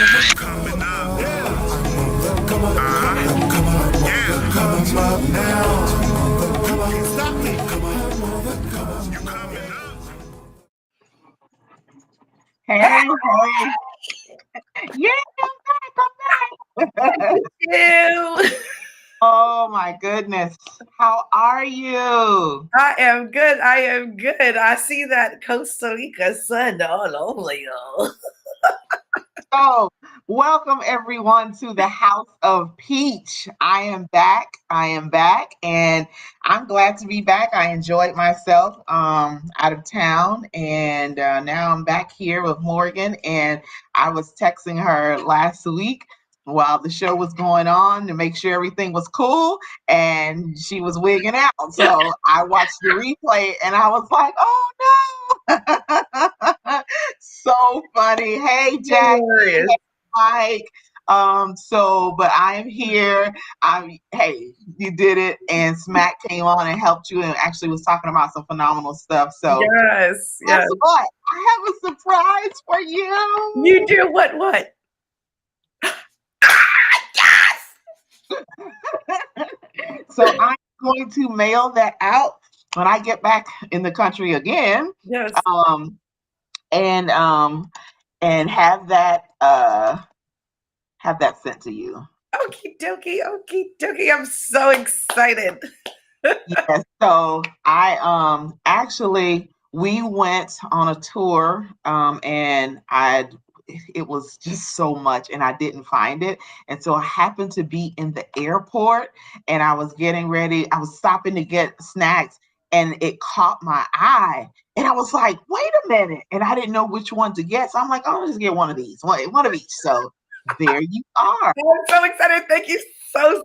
Coming up. Yeah. Come up now. Can't stop me. You coming up. Hey, yeah, come back. You. Oh my goodness. How are you? I am good. I am good. I see that Costa Rica sun all over you. So, welcome everyone to the House of Peach. I am back. And I'm glad to be back. I enjoyed myself out of town, and now I'm back here with Morgan. And I was texting her last week while the show was going on to make sure everything was cool, and she was wigging out. So I watched the replay, and I was like, "Oh no!" So funny. Hey, Jack. Hilarious. Mike. But I am here. Hey, you did it, and Smack came on and helped you, and actually was talking about some phenomenal stuff. So Yes. guess what? I have a surprise for you. You do what? So I'm going to mail that out when I get back in the country again. Yes. And have that sent to you. Okie dokie. I'm so excited. Yes. So I actually we went on a tour and it was just so much and I didn't find it. And so I happened to be in the airport and I was getting ready. I was stopping to get snacks and it caught my eye. And I was like, wait a minute. And I didn't know which one to get. So I'm like, I'll just get one of these, one of each. So there you are. I'm so excited. Thank you so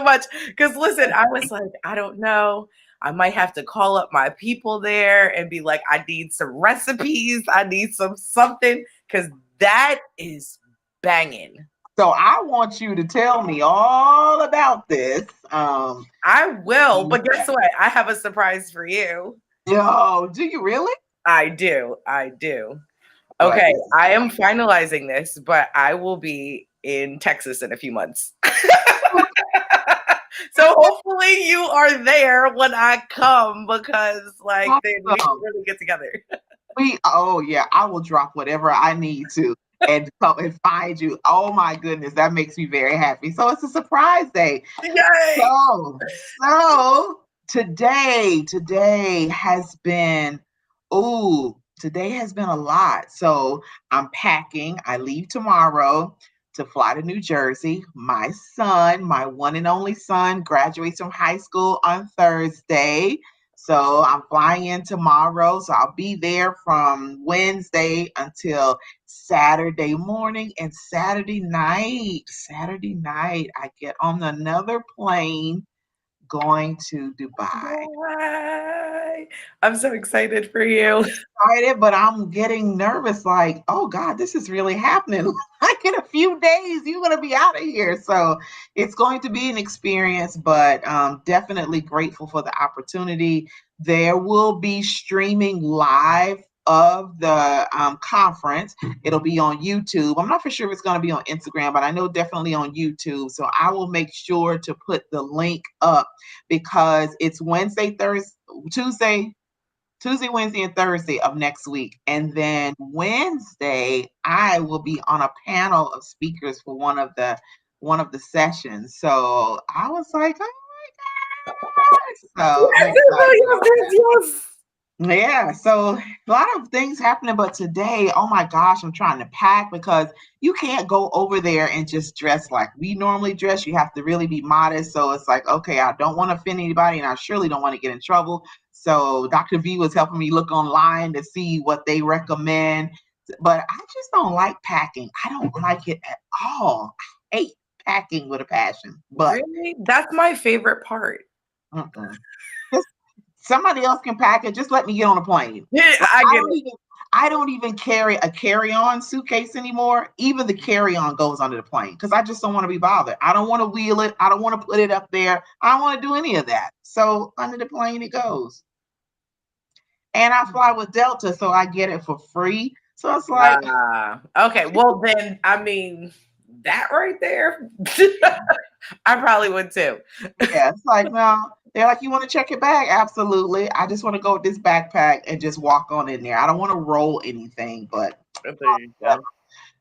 much. Because listen, I was like, I don't know. I might have to call up my people there and be like, I need some recipes. I need something because that is banging. So I want you to tell me all about this. I will, but guess what? I have a surprise for you. Oh, do you really? I do. Okay, I am finalizing this, but I will be in Texas in a few months. So hopefully you are there when I come because then we can really get together. I will drop whatever I need to and come and find you. Oh my goodness, that makes me very happy. So it's a surprise day. Yay! So today has been today has been a lot. So I'm packing. I leave tomorrow to fly to New Jersey. My son, my one and only son, graduates from high school on Thursday. So I'm flying in tomorrow. So I'll be there from Wednesday until Saturday morning and Saturday night. I get on another plane going to Dubai. I'm so excited for you. Excited, but I'm getting nervous. Like, oh God, this is really happening. Like in a few days, you're gonna be out of here. So it's going to be an experience, but definitely grateful for the opportunity. There will be streaming live of the conference. It'll be on YouTube. I'm not for sure if it's going to be on Instagram, but I know definitely on YouTube. So I will make sure to put the link up because it's Tuesday, Wednesday, and Thursday of next week. And then Wednesday, I will be on a panel of speakers for one of the sessions. So I was like, oh my gosh. So Yes. Yeah, so a lot of things happening, but today, oh my gosh, I'm trying to pack because you can't go over there and just dress like we normally dress. You have to really be modest. So it's like, okay, I don't want to offend anybody and I surely don't want to get in trouble. So Dr. V was helping me look online to see what they recommend. But I just don't like packing. I don't like it at all. I hate packing with a passion. But really, that's my favorite part. Somebody else can pack it. Just let me get on a plane. Yeah, I don't even carry a carry-on suitcase anymore. Even the carry-on goes under the plane because I just don't want to be bothered. I don't want to wheel it. I don't want to put it up there. I don't want to do any of that. So under the plane it goes. And I fly with Delta, so I get it for free. So it's like, Okay. Well, then, I mean, that right there, I probably would too. yeah, it's like, no. They're like, you want to check your bag? Absolutely. I just want to go with this backpack and just walk on in there. I don't want to roll anything, but There you go.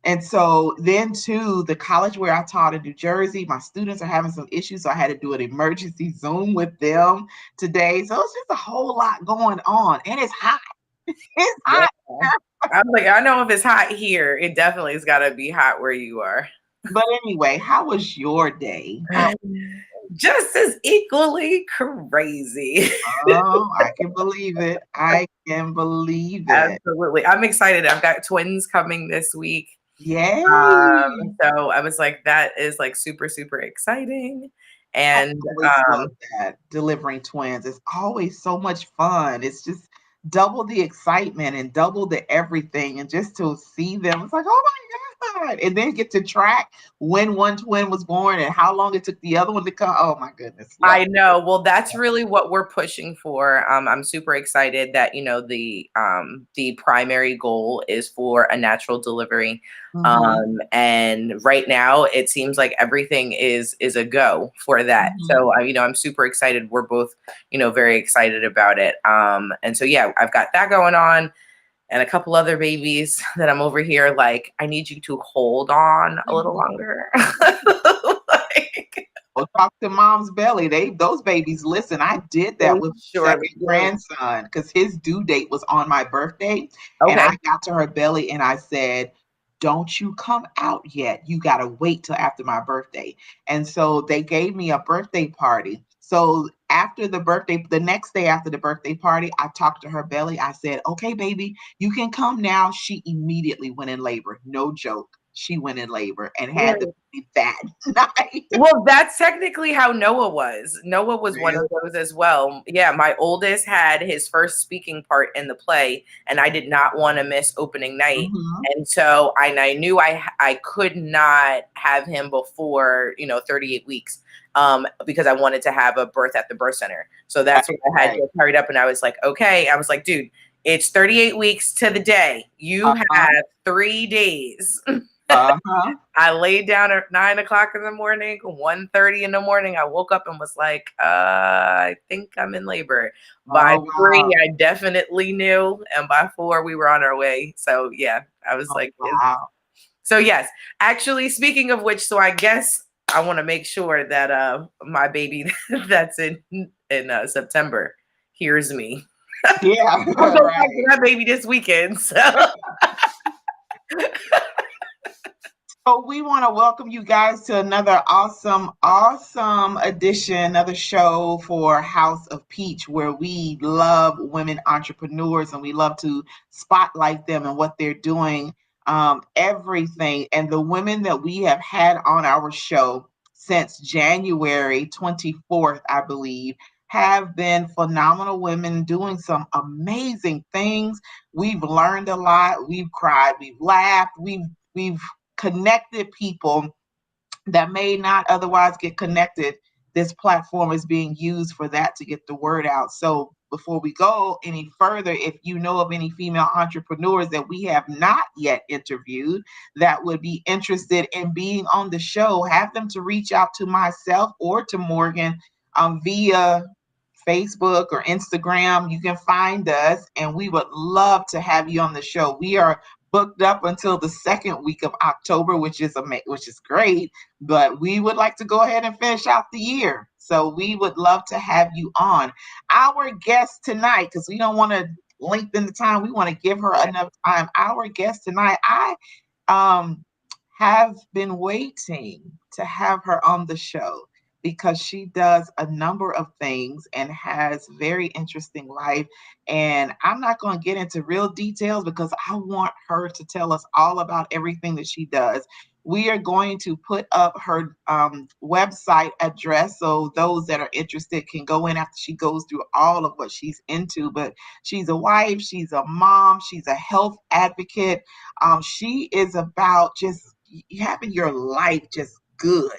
and so then too, the college where I taught in New Jersey, my students are having some issues. So I had to do an emergency Zoom with them today. So it's just a whole lot going on. And it's hot. It's Yeah. hot. I was like, I know if it's hot here, it definitely has got to be hot where you are. But anyway, how was your day? How Just as equally crazy. oh, I can believe it. I can believe it. Absolutely. I'm excited. I've got twins coming this week. Yay. So I was like, that is like super, super exciting. I And always love that. Delivering twins. It's always so much fun. It's just double the excitement and double the everything. And just to see them, it's like, oh my God. And then get to track when one twin was born and how long it took the other one to come. Oh my goodness. Love I know. Well, that's really what we're pushing for. I'm super excited that the primary goal is for a natural delivery. it. Mhm, And right now it seems like everything is a go for that. mhm. So I'm super excited. We're both very excited about it. And so yeah, I've got that going on. And a couple other babies that I'm over here like, I need you to hold on a little longer. Like, Well, talk to mom's belly. Those babies listen. I did they that with my surely second do. grandson because his due date was on my birthday. And Okay. I got to her belly and I said, don't you come out yet. You gotta wait till after my birthday. And so they gave me a birthday party. So after the birthday, the next day after the birthday party, I talked to her belly. I said, okay, baby, you can come now. She immediately went in labor. No joke. She went in labor and had the baby that night. Well, that's technically how Noah was. Noah was one Really? of those as well. Yeah, my oldest had his first speaking part in the play, and I did not want to miss opening night. Mhm. And so I knew I could not have him before 38 weeks, because I wanted to have a birth at the birth center. So that's what I had Right. to hurried up, and I was like, okay. I was like, dude, it's 38 weeks to the day. You Uh-huh. have 3 days. Uh-huh. I laid down at 9 o'clock in the morning, 1:30 in the morning. I woke up and was like, I think I'm in labor. By Oh, three, wow. I definitely knew. And by four, we were on our way. So yeah, I was Oh, like, wow. so yes, actually, speaking of which, so I guess I want to make sure that my baby that's in September hears me. Yeah, I'm going back to right. that baby this weekend. So So we want to welcome you guys to another awesome, awesome edition, another show for House of Peach, where we love women entrepreneurs and we love to spotlight them and what they're doing, everything. And the women that we have had on our show since January 24th, I believe, have been phenomenal women doing some amazing things. We've learned a lot. We've cried. We've laughed. We've connected people that may not otherwise get connected. This platform is being used for that to get the word out. So before we go any further, if you know of any female entrepreneurs that we have not yet interviewed that would be interested in being on the show, have them to reach out to myself or to Morgan via Facebook or Instagram. You can find us, and we would love to have you on the show. We are booked up until the second week of October, which is great. But we would like to go ahead and finish out the year, so we would love to have you on. Our guest tonight, because we don't want to lengthen the time, we want to give her enough time. Our guest tonight, I um, have been waiting to have her on the show because she does a number of things and has very interesting life. And I'm not going to get into real details because I want her to tell us all about everything that she does. We are going to put up her website address so those that are interested can go in after she goes through all of what she's into. But she's a wife, she's a mom, she's a health advocate. She is about just having your life just good,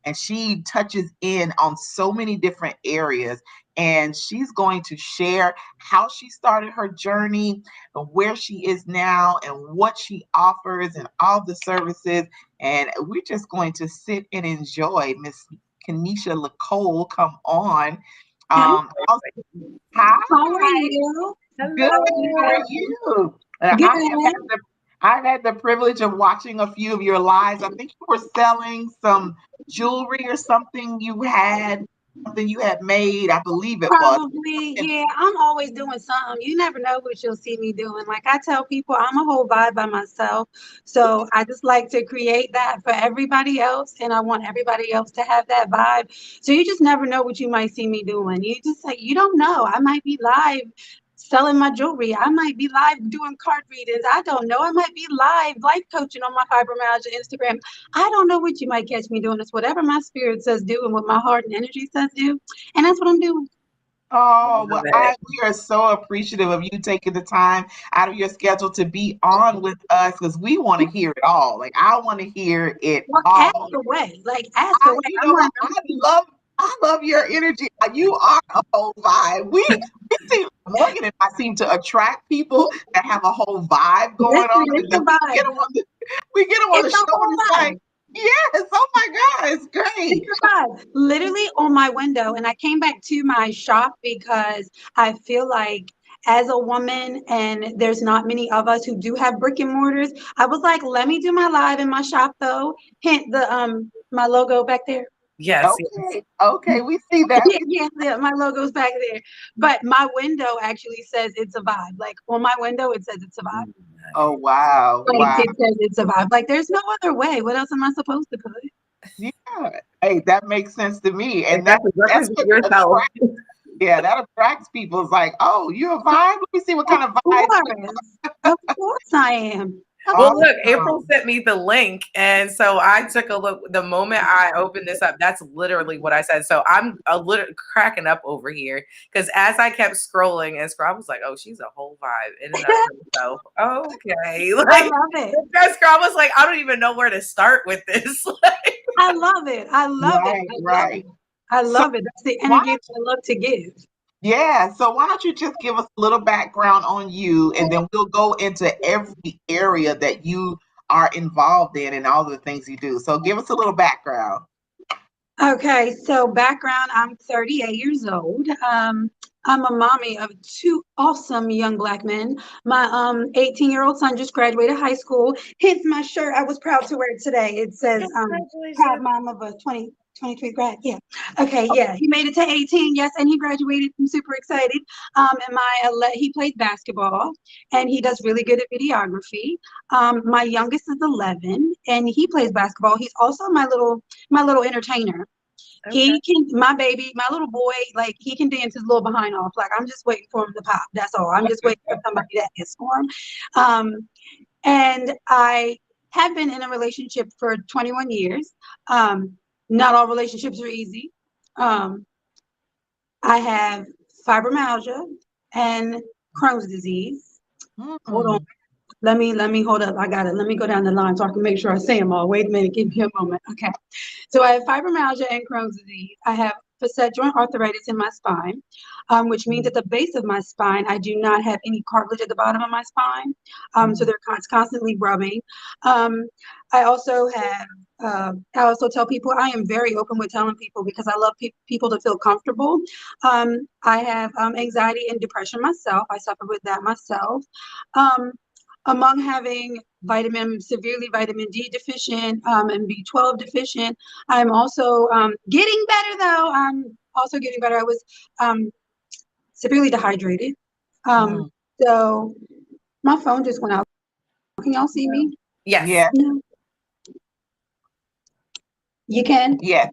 and she touches in on so many different areas. and she's going to share how she started her journey and where she is now and what she offers and all the services. And we're just going to sit and enjoy Miss Kenesha Nicole come on. Also, hi, How are you? good. How are Hello. you? Good. I've had the privilege of watching a few of your lives. I think you were selling some jewelry or something you had made. I believe it was. Probably, And yeah. I'm always doing something. You never know what you'll see me doing. Like I tell people, I'm a whole vibe by myself. So I just like to create that for everybody else. And I want everybody else to have that vibe. So you just never know what you might see me doing. You just like, you don't know. I might be live selling my jewelry. I might be live doing card readings. I don't know. I might be life coaching on my fibromyalgia Instagram. I don't know what you might catch me doing. It's whatever my spirit says do and what my heart and energy says do. And that's what I'm doing. oh, Love well, it. we are so appreciative of you taking the time out of your schedule to be on with us because we want to hear it all. Like, I want to hear it Well, ask all. away. Like, ask away. You I'm know one what? of those people. I love your energy. You are a whole vibe. We seem Morgan and I seem to attract people that have a whole vibe going Listen, on, and it's a then vibe. we get them on the It's a show, whole and it's vibe. like, yes, oh my God, it's It's great. a vibe. Literally on my window. And I came back to my shop because I feel like as a woman, and there's not many of us who do have brick and mortars, I was like, let me do my live in my shop though. Hint the my logo back there. Yes. Okay, okay, we see that. Yeah, yeah, yeah, my logo's back there. But my window actually says it's a vibe. Like on my window, it says it's a vibe. Oh wow, Like wow, it says it's a vibe. Like there's no other way. What else am I supposed to put? yeah. Hey, that makes sense to me, and Exactly. that's Represent what yourself. attracts. Yeah, that attracts people. It's like, oh, you a vibe? Let me see what Of kind of vibes. course. Of course I am. Of Well, course. look, April Awesome. sent me the link. And so I took a look. The moment I opened this up, that's literally what I said. So I'm a little cracking up over here because as I kept scrolling and scroll, I was like, oh, she's a whole vibe in and of herself. Okay. I Like, love it. that scroll was like, I don't even know where to start with this. Like, I love it. I love it. Right, I love it. right. I So love it. That's the why energy that I love to give. yeah, so why don't you just give us a little background on you and then we'll go into every area that you are involved in and all the things you do. So give us a little background. Okay, so background, I'm 38 years old. I'm a mommy of two awesome young black men. My 18-year-old son just graduated high school. Hence my shirt. I was proud to wear it today. It says proud congratulations. mom of a 2023 grad. Yeah. Okay, yeah. He made it to 18, yes, and he graduated. I'm super excited. And he plays basketball and he does really good at videography. My youngest is 11 and he plays basketball. He's also my little entertainer. Okay. He can, my baby, my little boy, like he can dance his little behind off. Like I'm just waiting for him to pop. That's all. I'm just waiting for somebody that is for him. And I have been in a relationship for 21 years. Not all relationships are easy. Um, I have fibromyalgia and Crohn's disease. Hold on. Mm, Let me hold up. I got it. Let me go down the line so I can make sure I say them all. Wait a minute. Give me a moment. Okay. So I have fibromyalgia and Crohn's disease. I have facet joint arthritis in my spine, which means at the base of my spine, I do not have any cartilage at the bottom of my spine. So they're constantly rubbing. Um, I also have, I also tell people, I am very open with telling people because I love people to feel comfortable. I have anxiety and depression myself. I suffer with that myself. Um, among having severely vitamin D deficient and B12 deficient, I'm also getting better though. I'm also getting better. I was severely dehydrated. mm. So my phone just went out. Can y'all see me? Yes. Yeah, No. You can? yes.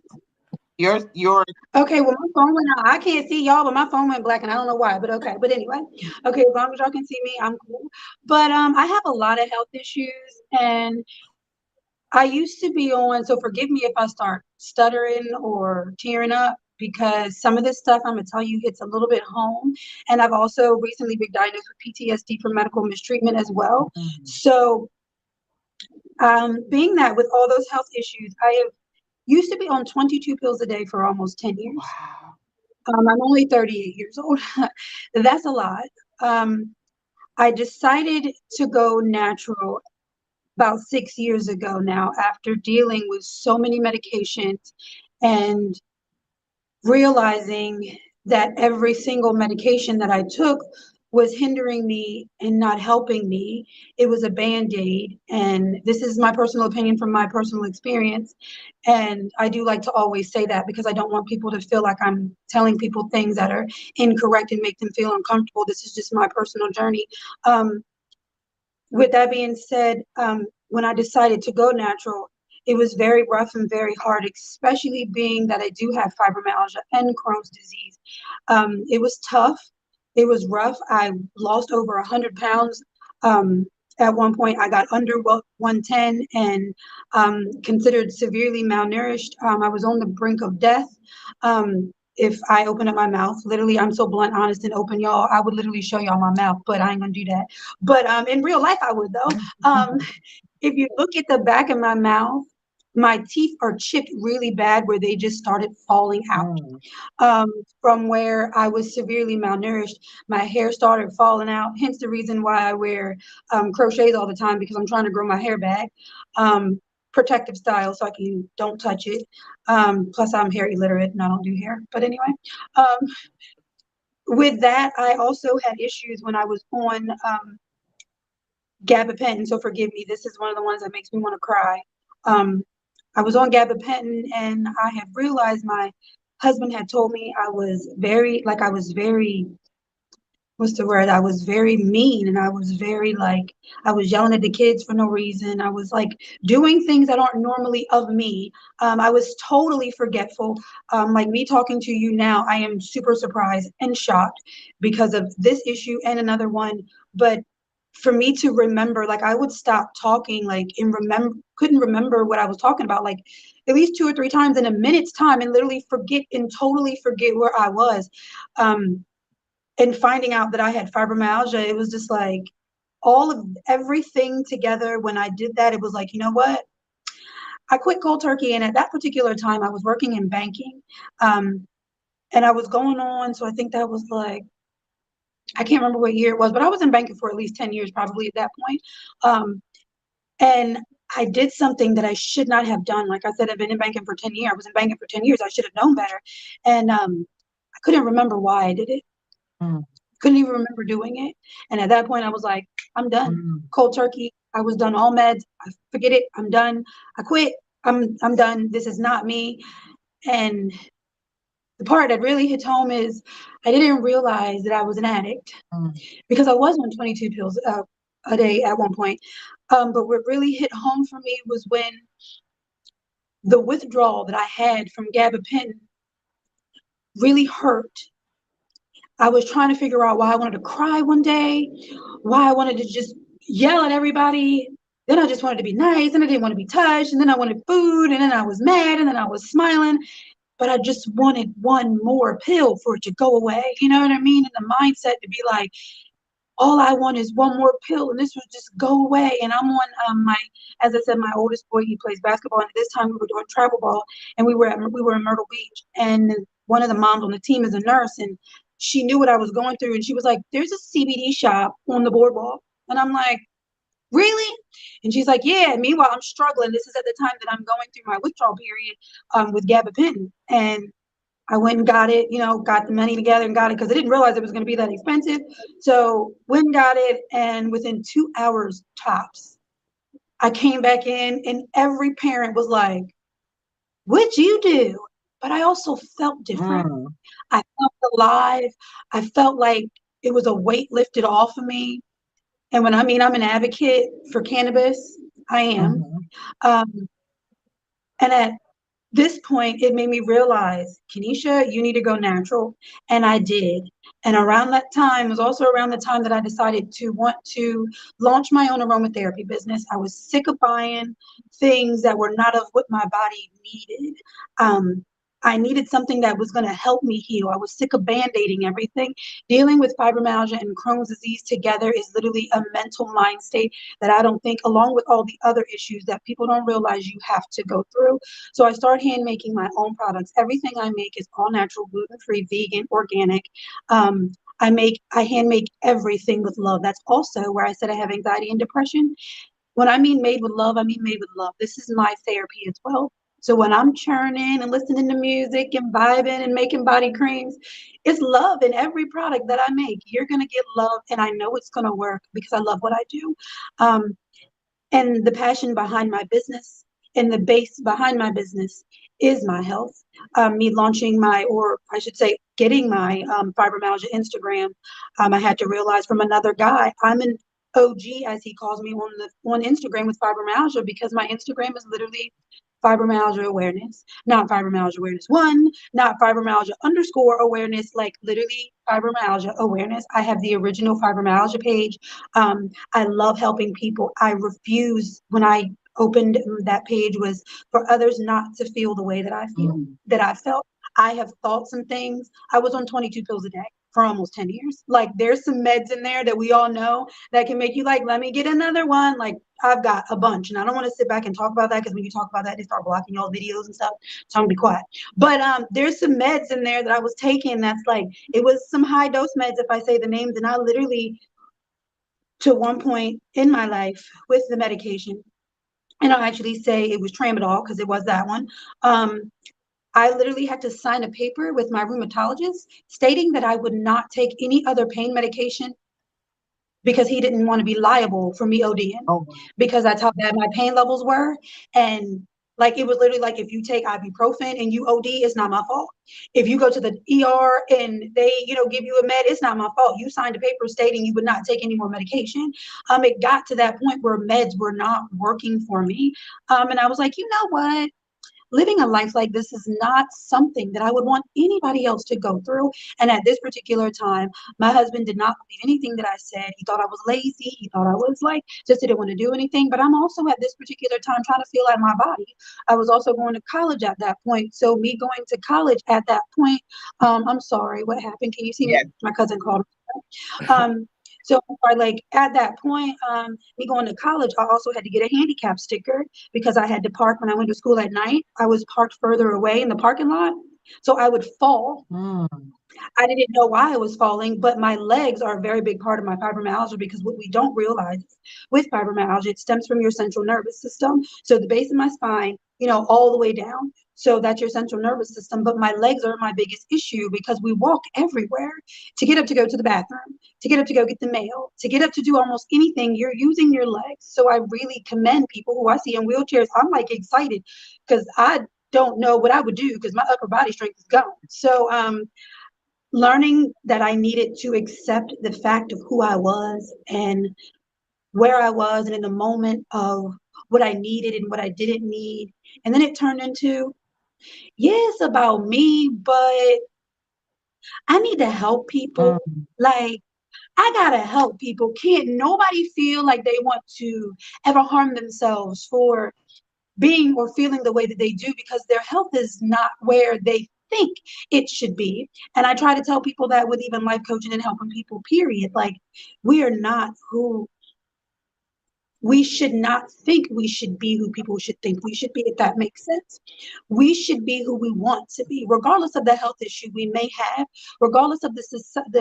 Your Okay, well, my phone went out. I can't see y'all, but my phone went black and I don't know why, but okay. But anyway, okay, as long as y'all can see me, I'm cool. But I have a lot of health issues and I used to be on, so forgive me if I start stuttering or tearing up because some of this stuff I'm gonna tell you hits a little bit home. And I've also recently been diagnosed with PTSD from medical mistreatment as well. So being that with all those health issues, I have used to be on 22 pills a day for almost 10 years. wow. I'm only 38 years old. That's a lot. Um, I decided to go natural about 6 years ago now after dealing with so many medications and realizing that every single medication that I took was hindering me and not helping me. It was a band-aid. And this is my personal opinion from my personal experience. And I do like to always say that because I don't want people to feel like I'm telling people things that are incorrect and make them feel uncomfortable. This is just my personal journey. Um, with that being said, when I decided to go natural, it was very rough and very hard, especially being that I do have fibromyalgia and Crohn's disease. It was tough. It was rough. I lost over 100 pounds. At one point, I got under 110 and considered severely malnourished. I was on the brink of death. If I open up my mouth, literally, I'm so blunt, honest, and open, y'all. I would literally show y'all my mouth, but I ain't gonna do that. But in real life, I would though. If you look at the back of my mouth, my teeth are chipped really bad where they just started falling out. Mm. From where I was severely malnourished, my hair started falling out. Hence the reason why I wear crochets all the time because I'm trying to grow my hair back, protective style, so I can don't touch it. Plus, I'm hair illiterate and I don't do hair. But anyway, um, with that, I also had issues when I was on gabapentin. So forgive me, this is one of the ones that makes me want to cry. Um, I was on gabapentin and I had realized my husband had told me I was very, like, I was very, what's the word? I was very mean and I was very, like, I was yelling at the kids for no reason. I was like doing things that aren't normally of me. I was totally forgetful. Like me talking to you now, I am super surprised and shocked because of this issue and another one. But for me to remember, like I would stop talking, like and couldn't remember what I was talking about, like at least 2 or 3 times in a minute's time, and literally forget and totally forget where I was. And finding out that I had fibromyalgia, it was just like all of everything together. When I did that, it was like, you know what? I quit cold turkey, and at that particular time, I was working in banking, um, and I was going on. So I think that was like I can't remember what year it was, but I was in banking for at least 10 years, probably at that point. And I did something that I should not have done. Like I said, I've been in banking for 10 years. I was in banking for 10 years. I should have known better. And I couldn't remember why I did it. Mm. Couldn't even remember doing it. And at that point, I was like, I'm done. Mm. Cold turkey. I was done all meds. I forget it. I'm done. I quit. I'm done. This is not me. And the part that really hits home is I didn't realize that I was an addict Mm. because I was on 22 pills a day at one point. But what really hit home for me was when the withdrawal that I had from gabapentin really hurt. I was trying to figure out why I wanted to cry one day, why I wanted to just yell at everybody. Then I just wanted to be nice, and I didn't want to be touched, and then I wanted food, and then I was mad, and then I was smiling. But I just wanted one more pill for it to go away. You know what I mean? And the mindset to be like, all I want is one more pill and this will just go away. And I'm on as I said, my oldest boy, he plays basketball. And at this time we were doing travel ball and we were in Myrtle Beach. And one of the moms on the team is a nurse and she knew what I was going through. And she was like, there's a CBD shop on the boardwalk. And I'm like, really? And she's like, yeah. Meanwhile, I'm struggling. This is at the time that I'm going through my withdrawal period with gabapentin. And I went and got it, got the money together and got it because I didn't realize it was going to be that expensive. So went and got it. And within 2 hours tops, I came back in and every parent was like, what'd you do? But I also felt different. Mm. I felt alive. I felt like it was a weight lifted off of me. And when I mean I'm an advocate for cannabis, I am. Mhm. Um, and at this point, it made me realize, Kenesha, you need to go natural. And I did. And around that time was also around the time that I decided to want to launch my own aromatherapy business. I was sick of buying things that were not of what my body needed. Um, I needed something that was going to help me heal. I was sick of band-aiding everything. Dealing with fibromyalgia and Crohn's disease together is literally a mental mind state that I don't think, along with all the other issues that people don't realize you have to go through. So I started hand making my own products. Everything I make is all natural, gluten-free, vegan, organic. I hand make everything with love. That's also where I said I have anxiety and depression. When I mean made with love, I mean made with love. This is my therapy as well. So when I'm churning and listening to music and vibing and making body creams, it's love in every product that I make. You're gonna get love, and I know it's gonna work because I love what I do. Um, and the passion behind my business and the base behind my business is my health. Me launching my, or I should say, getting my fibromyalgia Instagram. I had to realize from another guy, I'm an OG, as he calls me on Instagram with fibromyalgia, because my Instagram is literally fibromyalgia awareness, not fibromyalgia awareness one, not fibromyalgia underscore awareness, like literally fibromyalgia awareness. I have the original fibromyalgia page. I love helping people. I refuse, when I opened that page, was for others not to feel the way that I feel, that I felt. I have thought some things. I was on 22 pills a day for almost 10 years. Like, there's some meds in there that we all know that can make you like, let me get another one. Like, I've got a bunch, and I don't want to sit back and talk about that, because when you talk about that, they start blocking y'all videos and stuff. So I'm gonna be quiet. But there's some meds in there that I was taking that's like, it was some high dose meds, if I say the names, and I literally, to one point in my life with the medication, and I'll actually say it was tramadol because it was that one. I literally had to sign a paper with my rheumatologist stating that I would not take any other pain medication because he didn't want to be liable for me ODing, Oh, because that's how bad my pain levels were. And like, it was literally like, if you take ibuprofen and you OD, it's not my fault. If you go to the ER and they, give you a med, it's not my fault. You signed a paper stating you would not take any more medication. It got to that point where meds were not working for me. And I was like, you know what? Living a life like this is not something that I would want anybody else to go through. And at this particular time, my husband did not believe anything that I said. He thought I was lazy. He thought I was like, just didn't want to do anything. But I'm also at this particular time trying to feel like my body. I was also going to college at that point. So me going to college at that point, I'm sorry, what happened? Can you see me? yes. My cousin called me. So like at that point, me going to college, I also had to get a handicap sticker because I had to park when I went to school at night. I was parked further away in the parking lot, so I would fall. Mm. I didn't know why I was falling, but my legs are a very big part of my fibromyalgia, because what we don't realize with fibromyalgia, it stems from your central nervous system. So the base of my spine, all the way down. So that's your central nervous system. But my legs are my biggest issue because we walk everywhere. To get up to go to the bathroom, to get up to go get the mail, to get up to do almost anything, you're using your legs. So I really commend people who I see in wheelchairs. I'm like excited because I don't know what I would do because my upper body strength is gone. So learning that I needed to accept the fact of who I was and where I was, and in the moment of what I needed and what I didn't need. And then it turned into, yeah, it's about me, but I need to help people. Mm. Like, I gotta help people. Can't nobody feel like they want to ever harm themselves for being or feeling the way that they do, because their health is not where they think it should be. And I try to tell people that with even life coaching and helping people, period. Like, we are not who we should not think we should be, who people should think we should be, if that makes sense. We should be who we want to be, regardless of the health issue we may have, regardless of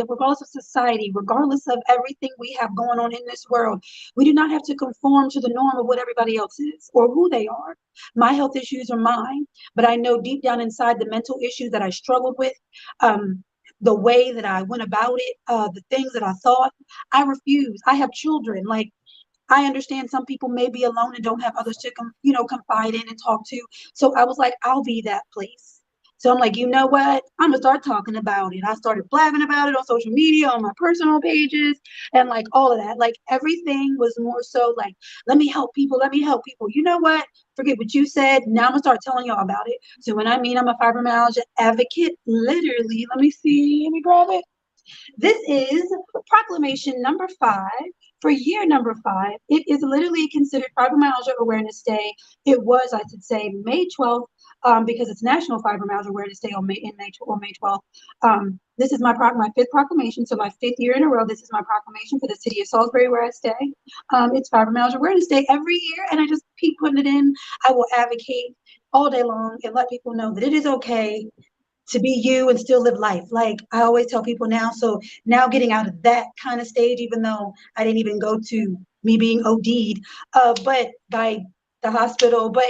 regardless of society, regardless of everything we have going on in this world. We do not have to conform to the norm of what everybody else is or who they are. My health issues are mine, but I know deep down inside the mental issues that I struggled with, the way that I went about it, the things that I thought, I refuse. I have children. Like, I understand some people may be alone and don't have others to confide in and talk to. So I was like, I'll be that place. So I'm like, you know what? I'm gonna start talking about it. I started blabbing about it on social media, on my personal pages, and like all of that. Like, everything was more so like, let me help people, let me help people. You know what? Forget what you said. Now I'm gonna start telling y'all about it. So when I mean I'm a fibromyalgia advocate, literally, let me see, let me grab it. This is proclamation number 5 for year number 5. It is literally considered Fibromyalgia Awareness Day. It was, I should say, May 12th, because it's National Fibromyalgia Awareness Day on May 12th. This is my 5th proclamation, so my 5th year in a row. This is my proclamation for the city of Salisbury, where I stay. It's Fibromyalgia Awareness Day every year, and I just keep putting it in. I will advocate all day long and let people know that it is okay to be you and still live life. Like I always tell people now, so now getting out of that kind of stage, even though I didn't even go to me being OD'd, but by the hospital, but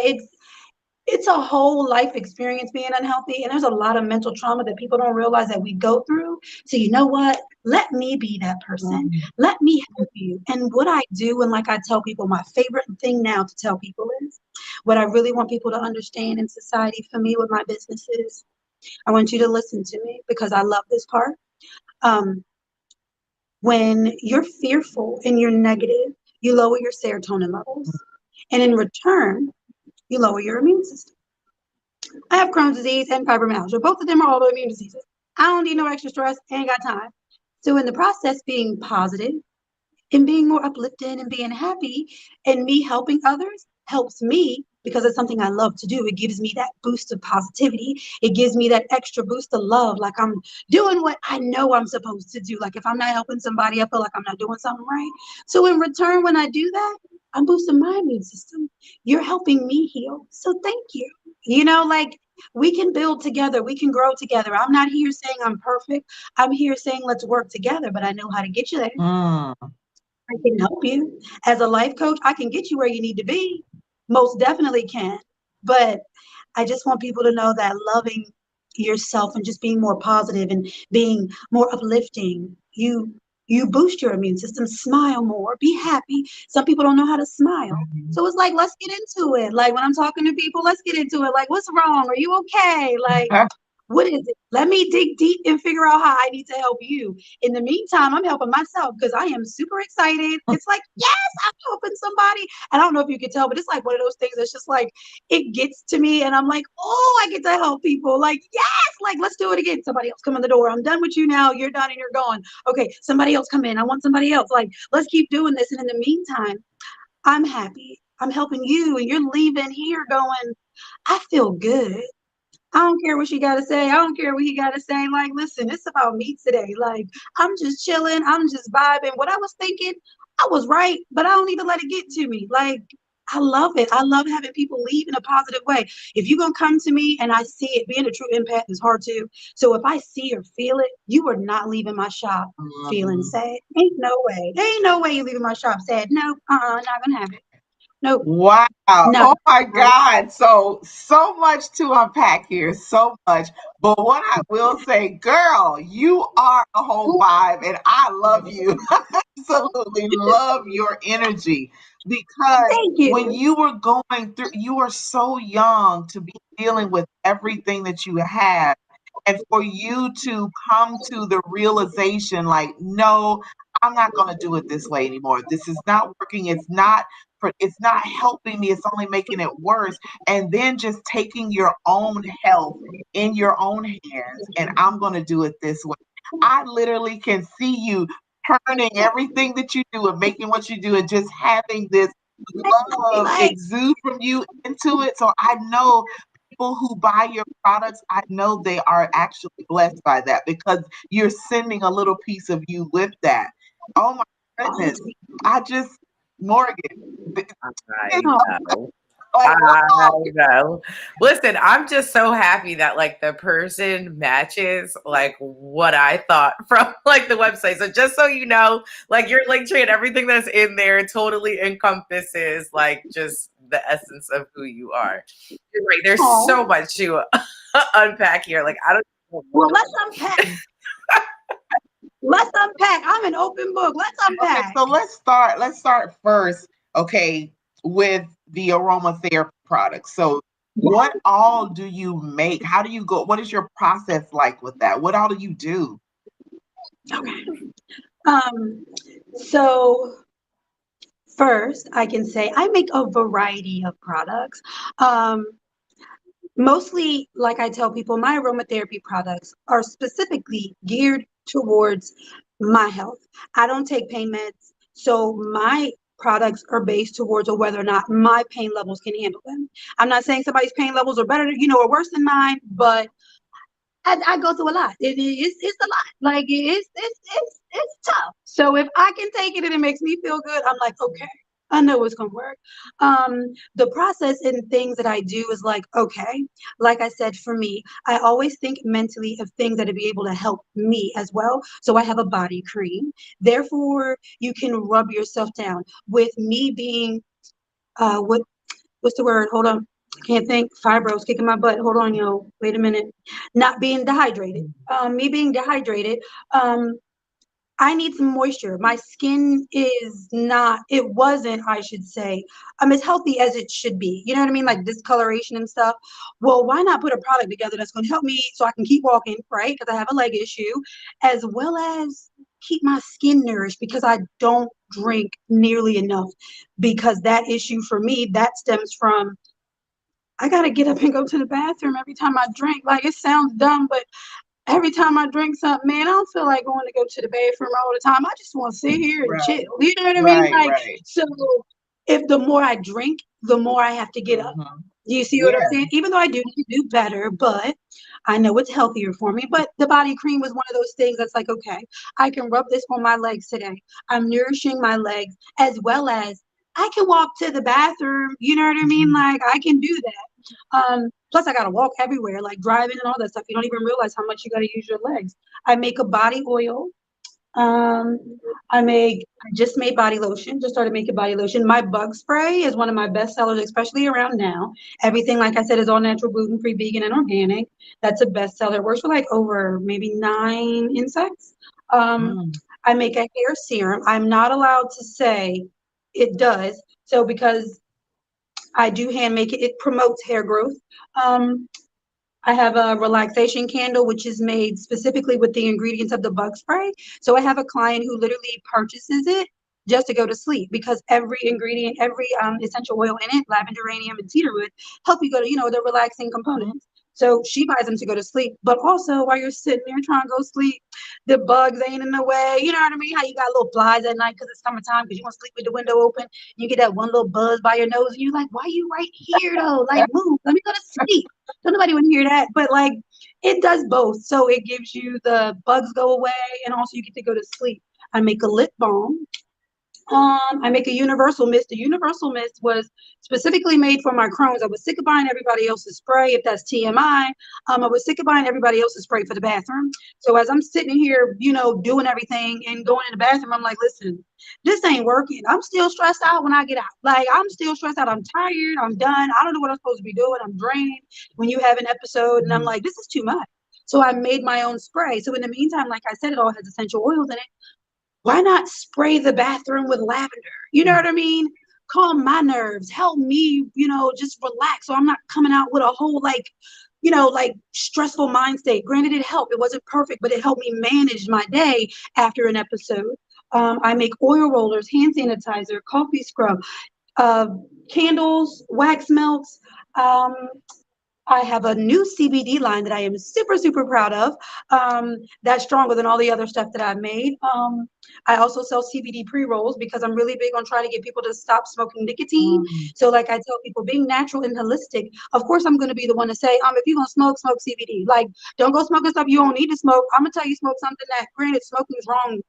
it's a whole life experience being unhealthy. And there's a lot of mental trauma that people don't realize that we go through. So you know what? Let me be that person. Let me help you. And what I do, and like I tell people, my favorite thing now to tell people is what I really want people to understand in society for me with my business is, I want you to listen to me because I love this part. When you're fearful and you're negative, you lower your serotonin levels. And in return, you lower your immune system. I have Crohn's disease and fibromyalgia. Both of them are autoimmune diseases. I don't need no extra stress. Ain't got time. So in the process, being positive and being more uplifted and being happy and me helping others helps me because it's something I love to do. It gives me that boost of positivity. It gives me that extra boost of love. Like I'm doing what I know I'm supposed to do. Like if I'm not helping somebody, I feel like I'm not doing something right. So in return, when I do that, I'm boosting my immune system. You're helping me heal. So thank you. You know, like we can build together. We can grow together. I'm not here saying I'm perfect. I'm here saying let's work together, but I know how to get you there. I can help you. As a life coach, I can get you where you need to be. Most definitely can. But I just want people to know that loving yourself and just being more positive and being more uplifting, you boost your immune system. Smile more, be happy. Some people don't know how to smile. So it's like, let's get into it. Like when I'm talking to people, let's get into it. Like, what's wrong? Are you okay? Like, what is it? Let me dig deep and figure out how I need to help you. In the meantime, I'm helping myself because I am super excited. It's like, yes, I'm helping somebody. And I don't know if you can tell, but it's like one of those things that's just like, it gets to me. And I'm like, oh, I get to help people. Like, yes, like, let's do it again. Somebody else come in the door. I'm done with you now. You're done and you're gone. Okay, somebody else come in. I want somebody else. Like, let's keep doing this. And in the meantime, I'm happy. I'm helping you. And you're leaving here going, I feel good. I don't care what she got to say. I don't care what he got to say. Like, listen, it's about me today. Like, I'm just chilling. I'm just vibing. What I was thinking, I was right, but I don't need to let it get to me. Like, I love it. I love having people leave in a positive way. If you're going to come to me and I see it, being a true empath is hard too. So if I see or feel it, you are not leaving my shop feeling sad. Ain't no way. There ain't no way you're leaving my shop sad. No, not going to happen. Nope. Wow. No. Oh my God. So much to unpack here. So much. But what I will say, girl, you are a whole vibe and I love you. Absolutely love your energy because Thank when you. you were going through, you are so young to be dealing with everything that you have. And for you to come to the realization, like, no, I'm not going to do it this way anymore. This is not working. It's not helping me. It's only making it worse. And then just taking your own health in your own hands. And I'm going to do it this way. I literally can see you turning everything that you do and making what you do and just having this love Like, exude from you into it. So I know people who buy your products, I know they are actually blessed by that because you're sending a little piece of you with that. Oh my goodness. I just, Morgan, I oh, know. like, I wow. know. Listen, I'm just so happy that like the person matches like what I thought from like the website. So just so you know, like your link tree and everything that's in there totally encompasses like just the essence of who you are. You're right. There's so oh. much to unpack here. Like I don't know. Well, let's unpack. Let's unpack. I'm an open book. Let's Okay, unpack. so let's start first, okay, with the aromatherapy products. So what all do you make? How do you go? What is your process like with that? What all do you do? Okay. Um, so first I can say I make a variety of products. Um, Mostly, like I tell people, my aromatherapy products are specifically geared towards my health. I don't take pain meds, so my products are based towards whether or not my pain levels can handle them. I'm not saying somebody's pain levels are better, or worse than mine, but I go through a lot. It's a lot. Like it's tough. So if I can take it and it makes me feel good, I'm like, okay, I know it's gonna work. The process and things that I do is like, okay, like I said, for me, I always think mentally of things that would be able to help me as well. So I have a body cream. Therefore, you can rub yourself down. With me being what's the word? Hold on. I can't think. Fibros kicking my butt. Hold on, yo. Wait a minute. Not being dehydrated. Me being dehydrated. Um, I need some moisture. My skin is not, it wasn't, I should say, as healthy as it should be. You know what I mean? Like discoloration and stuff. Well, why not put a product together that's going to help me so I can keep walking, right? Because I have a leg issue, as well as keep my skin nourished because I don't drink nearly enough. Because that issue for me, that stems from I got to get up and go to the bathroom every time I drink. Like it sounds dumb, but every time I drink something, man, I don't feel like going to go to the bathroom all the time. I just want to sit here and chill. Right, You know what I mean? right, Like, right. so if the more I drink, the more I have to get up. Mhm. Do you see what I'm Yeah. saying? Even though I do need to do better, but I know it's healthier for me. But the body cream was one of those things that's like, okay, I can rub this on my legs today. I'm nourishing my legs as well as I can walk to the bathroom. You know what I mean? Mhm. Like I can do that. Plus I gotta walk everywhere, like driving and all that stuff. You don't even realize how much you gotta use your legs. I make a body oil. Um, I just made body lotion, just started making body lotion. My bug spray is one of my best sellers, especially around now. Everything, like I said, is all natural, gluten-free, vegan, and organic. That's a best seller. It works for like over maybe 9 insects. Um, Mm. I make a hair serum. I'm not allowed to say it does. So because I do hand make it, it promotes hair growth. Um, I have a relaxation candle, which is made specifically with the ingredients of the bug spray. So I have a client who literally purchases it just to go to sleep because every ingredient, every essential oil in it, lavender, uranium, and cedarwood, help you go to, the relaxing Mhm. components. So she buys them to go to sleep. But also while you're sitting there trying to go sleep, the bugs ain't in the way. You know what I mean? How you got little flies at night because it's summertime because you want to sleep with the window open. You get that one little buzz by your nose and you're like, why are you right here though? Like move, let me go to sleep. Don't nobody want to hear that, but like it does both. So it gives you the bugs go away, and also you get to go to sleep. I make a lip balm. I make a universal mist. The universal mist was specifically made for my Crohn's. I was sick of buying everybody else's spray. If that's TMI, I was sick of buying everybody else's spray for the bathroom. So as I'm sitting here, doing everything and going in the bathroom, I'm like, listen, this ain't working. I'm still stressed out when I get out. Like I'm still stressed out. I'm tired. I'm done. I don't know what I'm supposed to be doing. I'm drained. When you have an episode, and I'm Mhm. like, this is too much. So I made my own spray. So in the meantime, like I said, it all has essential oils in it. Why not spray the bathroom with lavender? You know what I mean? Calm my nerves, help me, just relax. So I'm not coming out with a whole like stressful mind state. Granted, it helped. It wasn't perfect, but it helped me manage my day after an episode. I make oil rollers, hand sanitizer, coffee scrub, uh, candles, wax melts. Um, I have a new CBD line that I am super, super proud of. That's stronger than all the other stuff that I've made. I also sell CBD pre-rolls because I'm really big on trying to get people to stop smoking nicotine. Mm. So like I tell people, being natural and holistic, of course I'm going to be the one to say, if you're going to smoke, smoke CBD. Like, don't go smoking stuff you don't need to smoke. I'm going to tell you smoke something that, granted, smoking is wrong,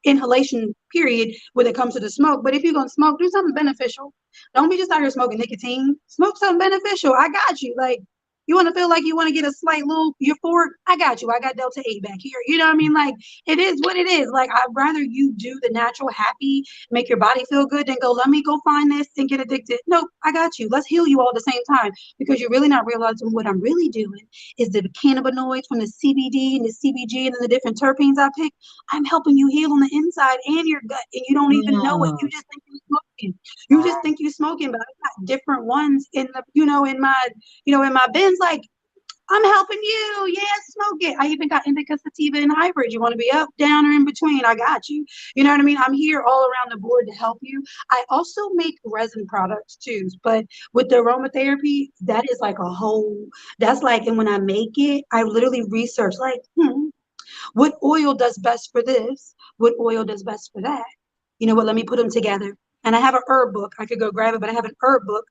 inhalation period when it comes to the smoke. But if you're going to smoke, do something beneficial. Don't be just out here smoking nicotine. Smoke something beneficial. I got you. Like, you want to feel like you want to get a slight little euphoric? I got you. I got Delta 8 back here. You know what I mean? Like, it is what it is. Like, I'd rather you do the natural happy, make your body feel good, than go, let me go find this and get addicted. Nope, I got you. Let's heal you all at the same time because you're really not realizing what I'm really doing is the cannabinoids from the CBD and the CBG and then the different terpenes I pick. I'm helping you heal on the inside and your gut, and you don't even know it. You Mm. just think you're smoking. You just think you're smoking, but I got different ones in the, in my bins. Like, I'm helping you. Yeah, smoke it. I even got indica sativa and hybrid. You want to be up, down, or in between? I got you. You know what I mean? I'm here all around the board to help you. I also make resin products too, but with the aromatherapy, that is like a whole. That's like, and when I make it, I literally research like, What oil does best for this? What oil does best for that? You know what? Let me put them together. And I have an herb book. I could go grab it, but I have an herb book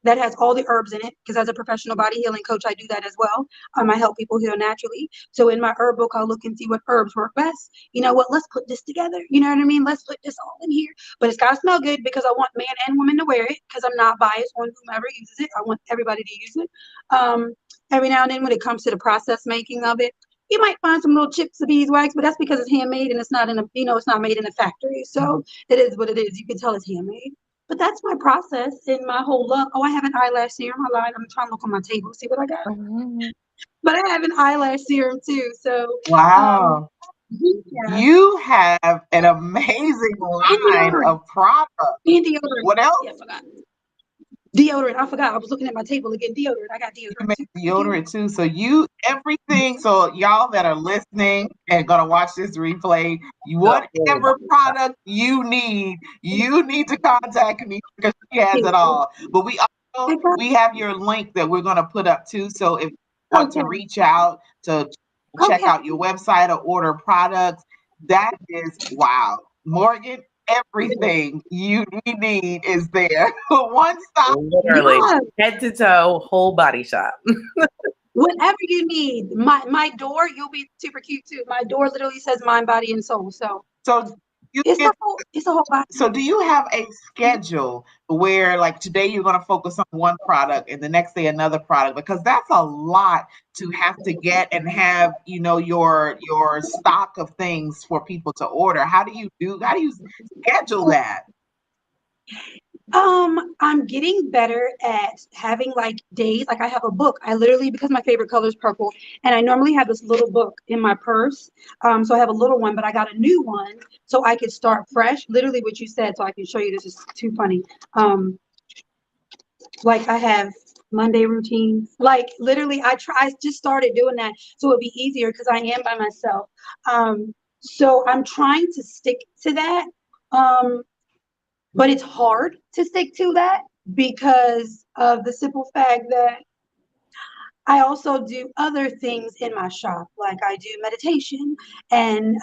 that has all the herbs in it. Because as a professional body healing coach, I do that as well. I help people heal naturally. So in my herb book, I'll look and see what herbs work best. You know what? Let's put this together. You know what I mean? Let's put this all in here. But it's got to smell good because I want man and woman to wear it because I'm not biased on whomever uses it. I want everybody to use it. Every now and then when it comes to the process making of it, you might find some little chips of beeswax, but that's because it's handmade and it's not in a, it's not made in a factory. So it is what it is. You can tell it's handmade. But that's my process and my whole look. Oh, I have an eyelash serum. I lied. I'm trying to look on my table, see what I got. But I have an eyelash serum too. So Wow. yeah. You have an amazing line of products. And deodorant. What else? Yeah, I forgot. Deodorant. I forgot. I was looking at my table again. Deodorant. I got You deodorant make too. deodorant too. So everything. So y'all that are listening and gonna watch this replay, whatever product you need to contact me because she has it all. But we have your link that we're gonna put up too. So if you want to reach out to check out your website or order products, that is wow. Morgan, everything you need is there. One stop. Literally, head to toe, whole body shop. Whatever you need. My door, you'll be super cute too. My door literally says mind, body, and soul. So it's a whole body. So do you have a schedule where like today you're going to focus on one product and the next day another product? Because that's a lot to have to get and have, your stock of things for people to order. How do you schedule that? I'm getting better at having like days. Like I have a book. I literally, because my favorite color is purple, and I normally have this little book in my purse. So I have a little one, but I got a new one so I could start fresh. Literally what you said, so I can show you. This is too funny. Like I have Monday routines. Like literally, I just started doing that so it'd be easier because I am by myself. So I'm trying to stick to that. But it's hard to stick to that because of the simple fact that I also do other things in my shop. Like I do meditation and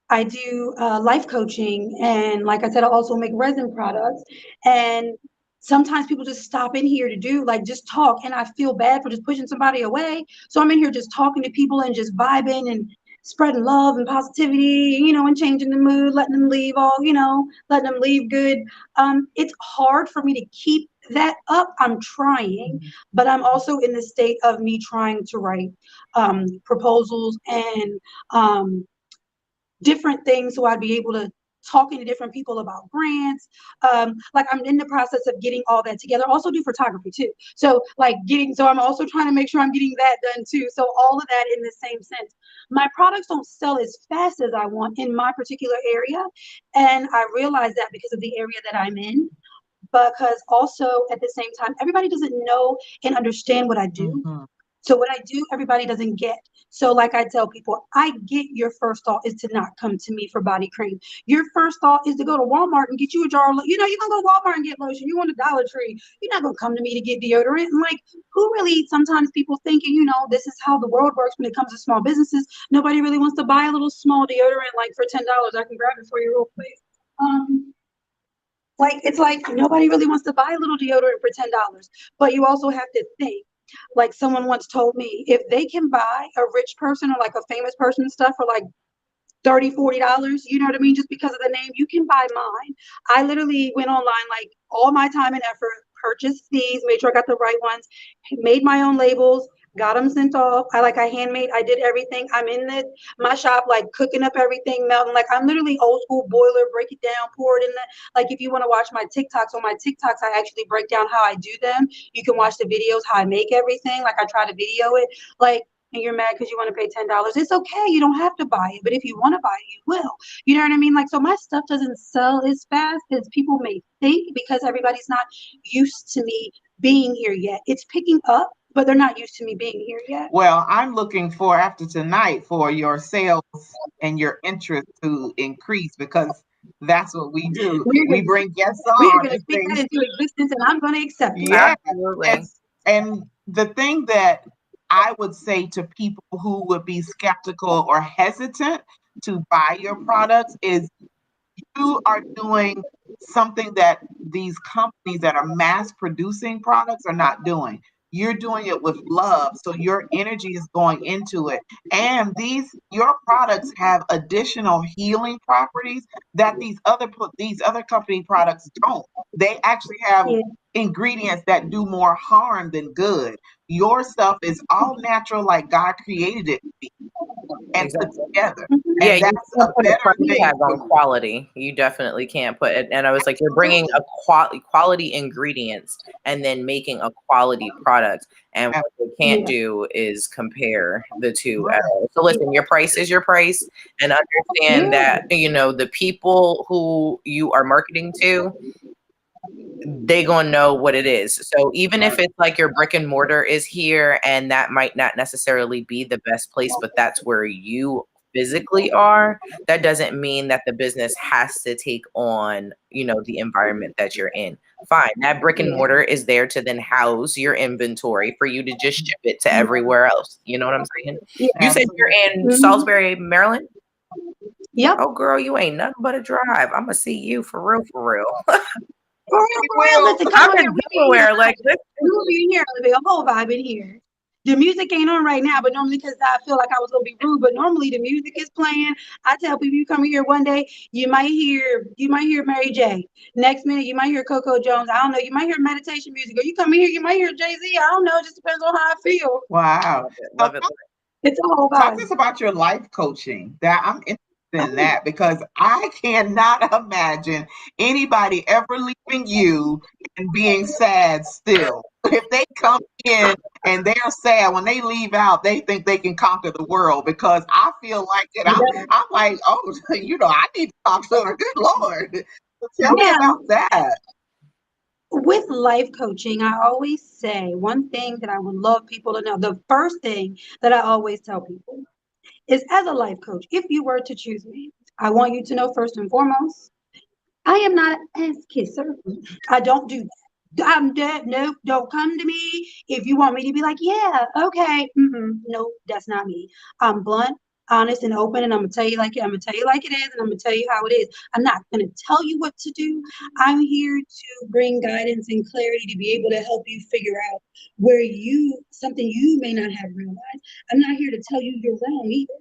I do life coaching. And like I said, I also make resin products. And sometimes people just stop in here to do like just talk. And I feel bad for just pushing somebody away. So I'm in here just talking to people and just vibing and spreading love and positivity, and changing the mood, letting them leave letting them leave good. It's hard for me to keep that up. I'm trying, but I'm also in the state of me trying to write proposals and different things so I'd be able to talking to different people about grants. Like I'm in the process of getting all that together. Also do photography too. So I'm also trying to make sure I'm getting that done too. So all of that in the same sense. My products don't sell as fast as I want in my particular area. And I realize that because of the area that I'm in. Because also at the same time, everybody doesn't know and understand what I do. Mm-hmm. So what I do, everybody doesn't get. So like I tell people, I get your first thought is to not come to me for body cream. Your first thought is to go to Walmart and get you a jar of, you're going to go to Walmart and get lotion. You want a Dollar Tree. You're not going to come to me to get deodorant. And who really, sometimes people thinking, this is how the world works when it comes to small businesses. Nobody really wants to buy a little small deodorant for $10. I can grab it for you real quick. It's like nobody really wants to buy a little deodorant for $10, but you also have to think. Like someone once told me, if they can buy a rich person or a famous person stuff for $30, $40, you know what I mean? Just because of the name, you can buy mine. I literally went online, all my time and effort, purchased these, made sure I got the right ones, made my own labels, got them sent off. I handmade, I did everything. I'm in my shop, cooking up everything, melting. I'm literally old school boiler, break it down, pour it in the, if you want to watch my TikToks, on my TikToks, I actually break down how I do them. You can watch the videos, how I make everything. I try to video it, and you're mad because you want to pay $10. It's okay. You don't have to buy it. But if you want to buy it, you will. You know what I mean? So my stuff doesn't sell as fast as people may think because everybody's not used to me being here yet. It's picking up, but they're not used to me being here yet. Well, I'm looking for after tonight for your sales and your interest to increase because that's what we do. We bring guests on. We're going to speak that into existence, and I'm going to accept it. Yeah, Absolutely. and the thing that I would say to people who would be skeptical or hesitant to buy your products is you are doing something that these companies that are mass producing products are not doing. You're doing it with love, so your energy is going into it. And your products have additional healing properties that these other company products don't. They actually have Yeah. ingredients that do more harm than good. Your stuff is all natural like God created it to be and put Exactly. together. Mhm. Yeah, And you that's a can't put a better price thing tag for on you. quality. You definitely can't put it. And I was like, you're bringing a quality ingredients and then making a quality product. And what they can't Yeah. do is compare the two at Right. all. So listen, your price is your price, and understand Yeah. that the people who you are marketing to, they gonna know what it is. So even if it's like your brick and mortar is here, and that might not necessarily be the best place, but that's where you physically are, that doesn't mean that the business has to take on, the environment that you're in. Fine. That brick and Yeah. mortar is there to then house your inventory for you to just ship it to everywhere else. You know what I'm saying? Yeah. You said Absolutely. you're in Mhm. Salisbury, Maryland? Yep. Oh girl, you ain't nothing but a drive. I'm gonna see you for real, for real. For real, We for real. will. Listen, come I'm on here. in We be in here. Delaware. Like this. We will be in here. It'll be a whole vibe in here. The music ain't on right now, but normally because I feel like I was gonna be rude, but normally the music is playing. I tell people you come here one day, you might hear Mary J. Next minute you might hear Coco Jones. I don't know, you might hear meditation music, or you come in here, you might hear Jay-Z. I don't know, it just depends on how I feel. Wow. Love it. So Love it. It's a whole talk to vibe. us about your life coaching. That I'm interested in Oh, that because I cannot imagine anybody ever leaving you and being sad still. If they come in and they're sad, when they leave out, they think they can conquer the world because I feel like it. I'm like, oh, I need to talk to her. Good Lord. So tell me now, about that. with life coaching, I always say one thing that I would love people to know. The first thing that I always tell people is, as a life coach, if you were to choose me, I want you to know first and foremost, I am not an ass kisser. I don't do that. I'm dead. Nope. Don't come to me if you want me to be like, yeah, okay. No, that's not me. I'm blunt, honest, and open, and I'm gonna tell you like it. I'm gonna tell you like it is, and I'm gonna tell you how it is. I'm not gonna tell you what to do. I'm here to bring guidance and clarity to be able to help you figure out where something you may not have realized. I'm not here to tell you you're wrong either.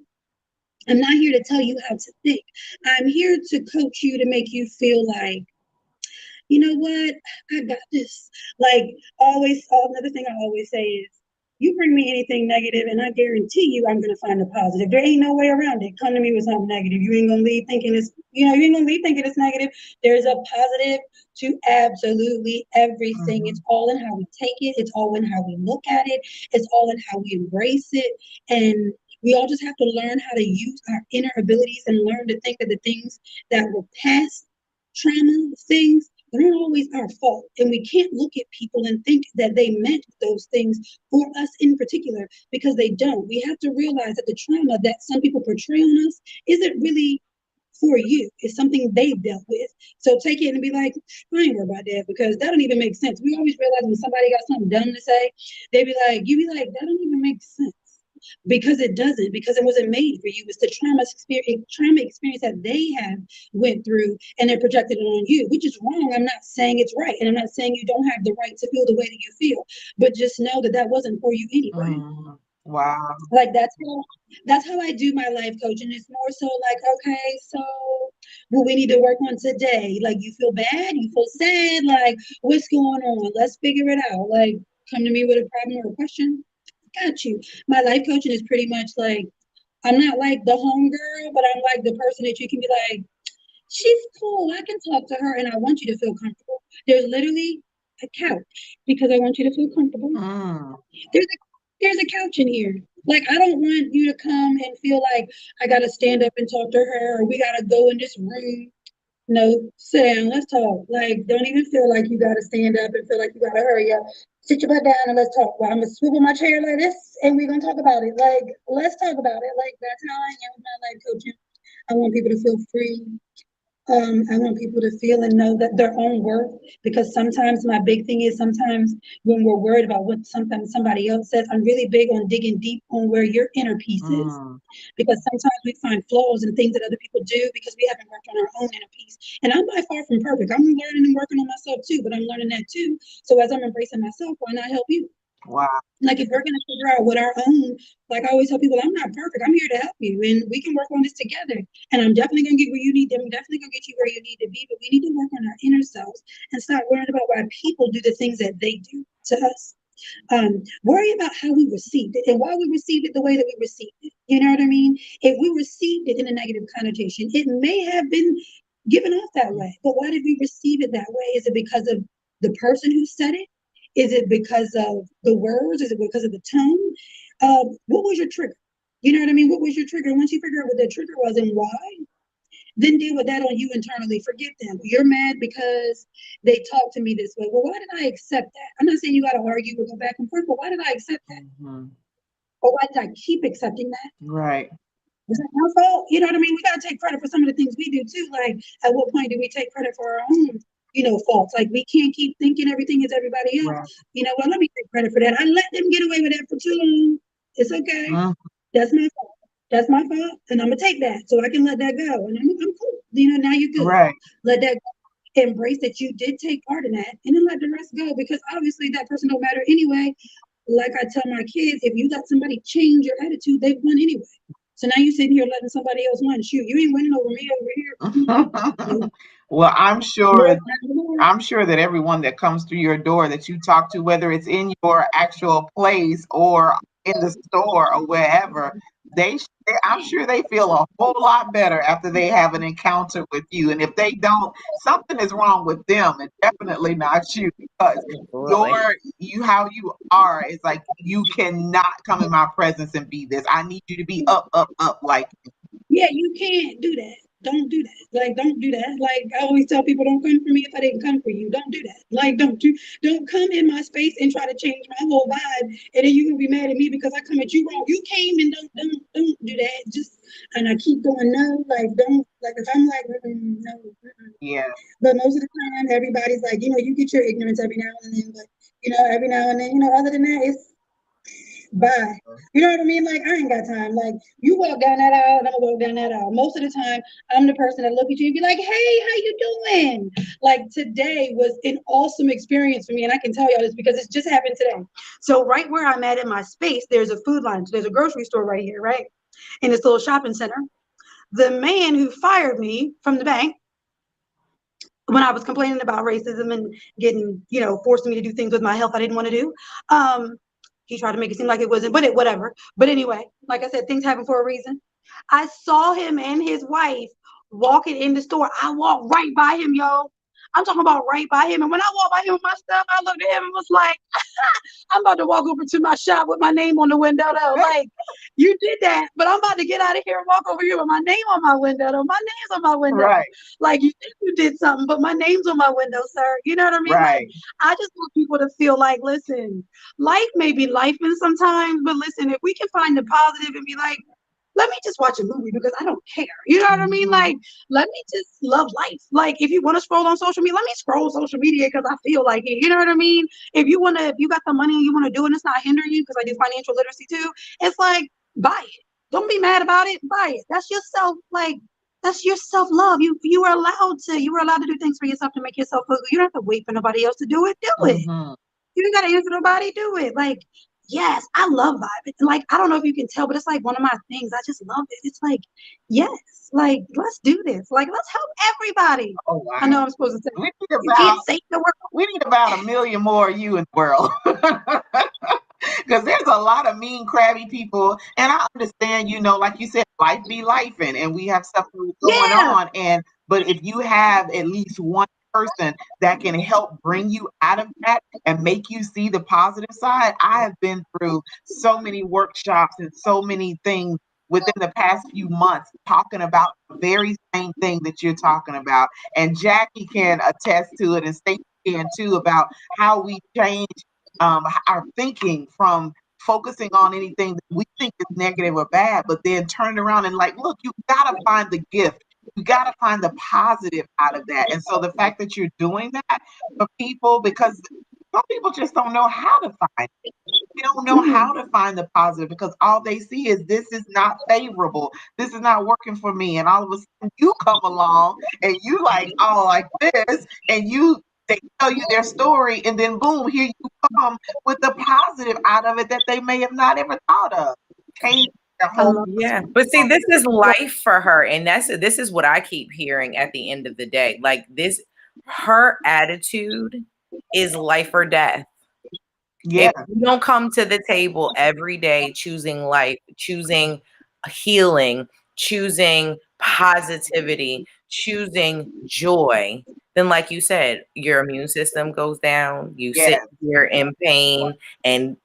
I'm not here to tell you how to think. I'm here to coach you to make you feel like, you know what, I got this. Like always, another thing I always say is, you bring me anything negative, and I guarantee you I'm gonna find a positive. There ain't no way around it. Come to me with something negative. You ain't gonna leave thinking you ain't gonna leave thinking it's negative. There's a positive to absolutely everything. Mhm. It's all in how we take it, it's all in how we look at it, it's all in how we embrace it. And we all just have to learn how to use our inner abilities and learn to think of the things that were past trauma things, they're not always our fault. And we can't look at people and think that they meant those things for us in particular, because they don't. We have to realize that the trauma that some people portray on us isn't really for you. It's something they dealt with. So take it and be like, I ain't worried about that, because that don't even make sense. We always realize when somebody got something dumb to say, you be like, that don't even make sense. Because it doesn't, because it wasn't made for you. It's the trauma experience that they have went through, and they're projected it on you, which is wrong. I'm not saying it's right, and I'm not saying you don't have the right to feel the way that you feel, but just know that that wasn't for you anyway. Wow. Like that's how I do my life coaching. It's more so like, okay, so what we need to work on today. Like, you feel bad, you feel sad, like what's going on? Let's figure it out. Like, come to me with a problem or a question. Got you. My life coaching is pretty much like, I'm not like the home girl, but I'm like the person that you can be like, she's cool. I can talk to her, and I want you to feel comfortable. There's literally a couch because I want you to feel comfortable. Mm. There's a couch in here. Like, I don't want you to come and feel like I gotta stand up and talk to her, or we gotta go in this room. No, sit down, let's talk. Like, don't even feel like you gotta stand up and feel like you gotta hurry up. Sit your butt down and let's talk. Well, I'm gonna swivel my chair like this and we're gonna talk about it. Like, let's talk about it. Like, that's how I am with my life coaching. I want people to feel free. I want people to feel and know that their own worth, because sometimes my big thing is sometimes when we're worried about what sometimes somebody else says, I'm really big on digging deep on where your inner peace is. Mm, Because sometimes we find flaws in things that other people do because we haven't worked on our own inner peace. And I'm by far from perfect. I'm learning and working on myself too, but I'm learning that too. So as I'm embracing myself, why not help you? wow. Like if we're gonna figure out what our own, like I always tell people, I'm not perfect. I'm here to help you, and we can work on this together. And I'm definitely gonna get where you need. I'm definitely gonna get you where you need to be. But we need to work on our inner selves and stop worrying about why people do the things that they do to us. Worry about how we received it and why we received it the way that we received it. You know what I mean? If we received it in a negative connotation, it may have been given off that way. But why did we receive it that way? Is it because of the person who said it? Is it because of the words? Is it because of the tone? What was your trigger? You know what I mean? What was your trigger? Once you figure out what that trigger was and why, then deal with that on you internally. Forget them. You're mad because they talked to me this way. Well, why did I accept that? I'm not saying you got to argue or go back and forth, but why did I accept that? Mhm. Or why did I keep accepting that? Right. Was that my fault? You know what I mean? We got to take credit for some of the things we do too. Like, at what point do we take credit for our own, faults? Like, we can't keep thinking everything is everybody else. Right. You know what? Let me take credit for that. I let them get away with that for too long. It's okay. Mm, That's my fault. That's my fault. And I'm going to take that so I can let that go. And I'm cool. Now you're good. right. Let that go. Embrace that you did take part in that and then let the rest go, because obviously that person don't matter anyway. Like I tell my kids, if you let somebody change your attitude, they've won anyway. So now you sitting here letting somebody else win. Shoot, you ain't winning over me over here. Nope. Well, Nope. Not anymore. I'm sure that everyone that comes through your door that you talk to, whether it's in your actual place or in the store or wherever, I'm sure they feel a whole lot better after they have an encounter with you. And if they don't, something is wrong with them, and definitely not you, because Absolutely. how you are is like, you cannot come in my presence and be this. I need you to be up, up, up, like. Yeah, you can't do that. Don't do that. Like, don't do that. Like, I always tell people, don't come for me if I didn't come for you. Don't do that. Like, don't come in my space and try to change my whole vibe, and then you're gonna be mad at me because I come at you wrong. You came and don't do that. Just, and I keep going, no, like, don't, like, if I'm like, no. Yeah. But most of the time, everybody's like, you get your ignorance every now and then, but every now and then, other than that, it's bye. You know what I mean? Like, I ain't got time. Like, you walk down that aisle, and I'm gonna walk down that aisle. Most of the time, I'm the person that look at you and be like, "Hey, how you doing?" Like, today was an awesome experience for me, and I can tell y'all this because it just happened today. So right where I'm at in my space, there's a food line. So there's a grocery store right here, right, in this little shopping center. The man who fired me from the bank when I was complaining about racism and getting, forcing me to do things with my health I didn't want to do. Um, he tried to make it seem like it wasn't, but whatever. But anyway, like I said, things happen for a reason. I saw him and his wife walking in the store. I walked right by him, yo. I'm talking about right by him. And when I walked by him with my stuff, I looked at him and was like, I'm about to walk over to my shop with my name on the window, though. Like, you did that, but I'm about to get out of here and walk over here with my name on my window, though. My name's on my window. Right. Like, you think you did something, but my name's on my window, sir. You know what I mean? Like, Right. I just want people to feel like, listen, life may be life in sometimes, but listen, if we can find the positive and be like, let me just watch a movie because I don't care. You know what I mean? Mhm. Like, let me just love life. Like, if you want to scroll on social media, let me scroll social media because I feel like it. You know what I mean? If you got the money and you want to do it and it's not hindering you, because I do financial literacy too, it's like, buy it. Don't be mad about it. Buy it. That's yourself. Like, that's your self-love. You are allowed to do things for yourself to make yourself feel good. You don't have to wait for nobody else to do it. Do it. Mhm. You ain't gotta answer nobody. Do it. Like, yes, I love vibing. Like, I don't know if you can tell, but it's like one of my things. I just love it. It's like, yes, like, let's do this. Like, let's help everybody. Oh I wow. know I'm supposed to say We need you can't about save the world. we need about 1 million more of you in the world. Because there's a lot of mean, crabby people, and I understand, like you said, life be life, and we have stuff going Yeah. on, but if you have at least one person that can help bring you out of that and make you see the positive side. I have been through so many workshops and so many things within the past few months talking about the very same thing that you're talking about, and Jackie can attest to it, and Stacey can too, about how we change our thinking from focusing on anything that we think is negative or bad, but then turn around and like, look, you gotta find the gift. You got to find the positive out of that. And so the fact that you're doing that for people, because some people just don't know how to find it. They don't know how to find the positive because all they see is this is not favorable. This is not working for me. And all of a sudden you come along and you like, oh, like this, and they tell you their story, and then boom, here you come with the positive out of it that they may have not ever thought of. Change their I whole love Yeah, but see, this is life for her, and this is what I keep hearing at the end of the day. Like this, her attitude is life or death. yeah. If you don't come to the table every day choosing life, choosing healing, choosing positivity, choosing joy, then like you said, your immune system goes down, you sit Yes. here in pain, and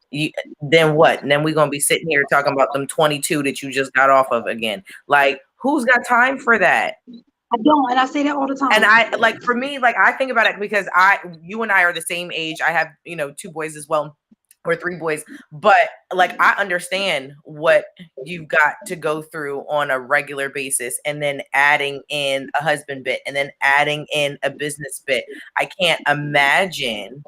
then what? And then we're gonna be sitting here talking about them 22 that you just got off of again. Like, who's got time for that? I don't, and I say that all the And time. I like, for me, like I think about it because you and I are the same age. I have, two boys as well, or three boys, but like I understand what you've got to go through on a regular basis, and then adding in a husband bit, and then adding in a business bit. I can't imagine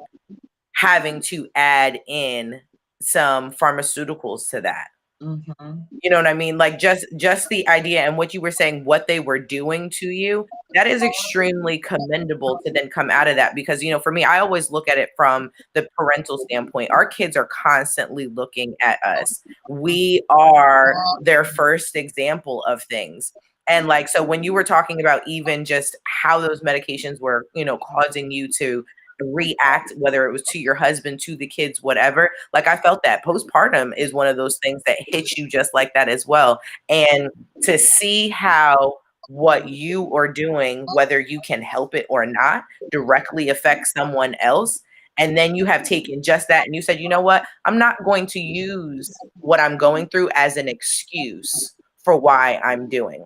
having to add in some pharmaceuticals to that. Mm-hmm. You know what I mean? Like just the idea and what you were saying, what they were doing to you, that is extremely commendable to then come out of that. Because, for me, I always look at it from the parental standpoint. Our kids are constantly looking at us. We are their first example of things. And like, so when you were talking about even just how those medications were, causing you to react, whether it was to your husband, to the kids, whatever, like I felt that postpartum is one of those things that hits you just like that as well. And to see how what you are doing, whether you can help it or not, directly affects someone else. And then you have taken just that and you said, you know what, I'm not going to use what I'm going through as an excuse for why I'm doing.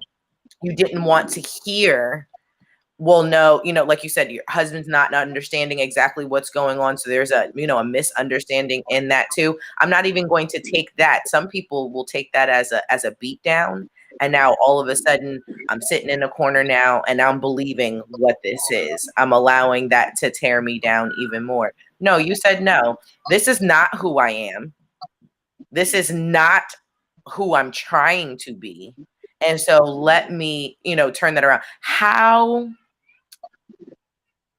You didn't want to hear, well, no, like you said, your husband's not understanding exactly what's going on. So there's a misunderstanding in that too. I'm not even going to take that. Some people will take that as a beat down. And now all of a sudden I'm sitting in a corner now and I'm believing what this is. I'm allowing that to tear me down even more. No, you said, no, this is not who I am. This is not who I'm trying to be. And so let me, turn that around.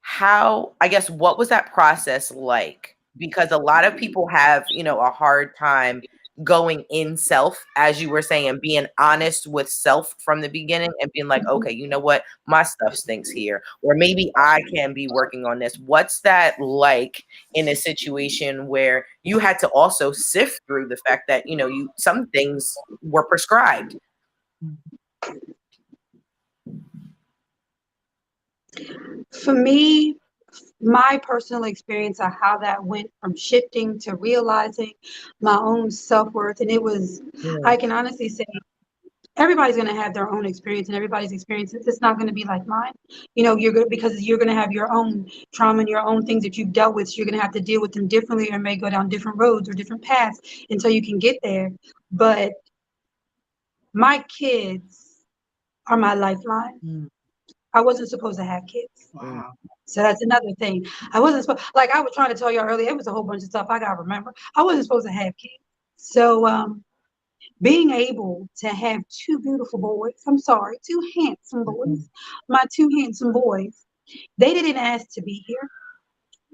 How, I guess, what was that process like? Because a lot of people have, a hard time going in self, as you were saying, being honest with self from the beginning and being like, okay, you know what, my stuff stinks here, or maybe I can be working on this. What's that like in a situation where you had to also sift through the fact that, some things were prescribed? For me, my personal experience of how that went from shifting to realizing my own self-worth, and it was, I can honestly say, everybody's going to have their own experience, and everybody's experience, it's not going to be like mine. You're good because you're going to have your own trauma and your own things that you've dealt with. So you're going to have to deal with them differently, or may go down different roads or different paths until you can get there. But my kids are my lifeline. I wasn't supposed to have kids. Wow. So that's another thing. I wasn't supposed, like I was trying to tell you earlier, it was a whole bunch of stuff I got to remember. I wasn't supposed to have kids. So being able to have two beautiful boys, two handsome boys, my two handsome boys, they didn't ask to be here.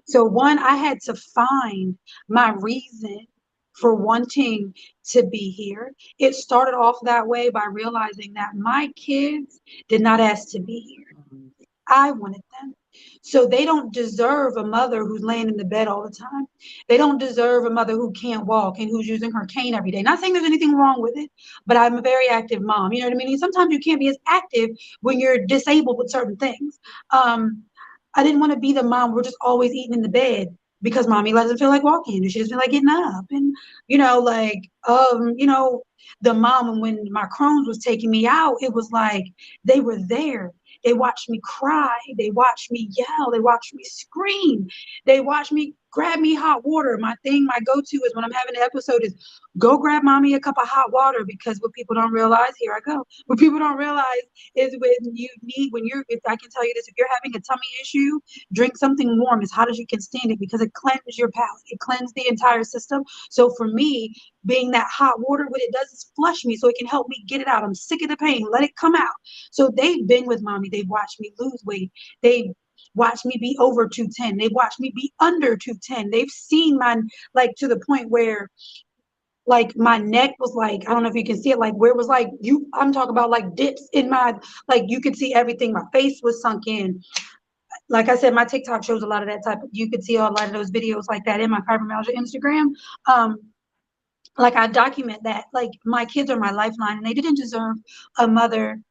So one, I had to find my reason for wanting to be here. It started off that way by realizing that my kids did not ask to be here. I wanted them. So they don't deserve a mother who's laying in the bed all the time. They don't deserve a mother who can't walk and who's using her cane every day. Not saying there's anything wrong with it, but I'm a very active mom. You know what I mean? And sometimes you can't be as active when you're disabled with certain things. I didn't want to be the mom we're just always eating in the bed because mommy doesn't feel like walking and she doesn't feel like getting up. And, the mom, and when my Crohn's was taking me out, it was like they were there. They watched me cry. They watched me yell. They watched me scream. They watched me grab me hot water. My thing, my go-to is when I'm having an episode is go grab mommy a cup of hot water, because what people don't realize, here I go. What people don't realize is when you're, if I can tell you this, if you're having a tummy issue, drink something warm as hot as you can stand it, because it cleanses your palate. It cleanses the entire system. So for me, being that hot water, what it does is flush me so it can help me get it out. I'm sick of the pain. Let it come out. So they've been with mommy. They've watched me lose weight. They've watched me be over 210. They've watched me be under 210. They've seen my, like, to the point where like my neck was like, I don't know if you can see it, like where it was like I'm talking about like dips in my, like you could see everything. My face was sunk in. Like I said, my TikTok shows a lot of that type of, you could see a lot of those videos like that in my fibromyalgia Instagram. Um, like I document that. Like my kids are my lifeline, and they didn't deserve a mother.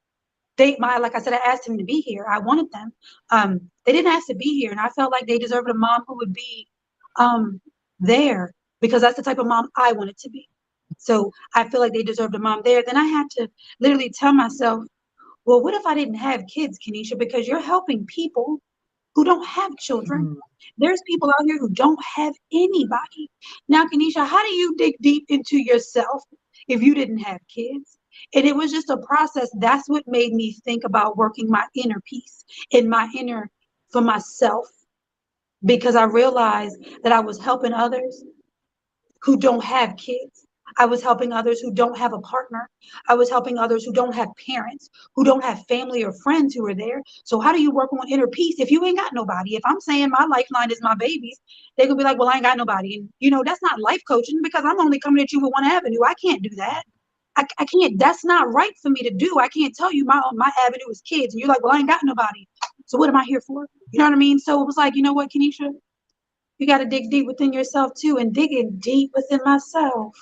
Like I said, I asked them to be here. I wanted them. They didn't ask to be here, and I felt like they deserved a mom who would be um there, because that's the type of mom I wanted to be. So I feel like they deserved a mom there. Then I had to literally tell myself, well, what if I didn't have kids, Kenesha? Because you're helping people who don't have children. Mhm. There's people out here who don't have anybody. Now, Kenesha, how do you dig deep into yourself if you didn't have kids? And it was just a process. That's what made me think about working my inner peace in my inner for myself, because I realized that I was helping others who don't have kids. I was helping others who don't have a partner. I was helping others who don't have parents, who don't have family or friends who are there. So how do you work on inner peace if you ain't got nobody? If I'm saying my lifeline is my babies, they could be like, well, I ain't got nobody. And that's not life coaching, because I'm only coming at you with one avenue. I can't do that. I can't, that's not right for me to do. I can't tell you my avenue is kids. And you're like, well, I ain't got nobody. So what am I here for? You know what I mean? So it was like, you know what, Kenesha? You got to dig deep within yourself too. And digging deep within myself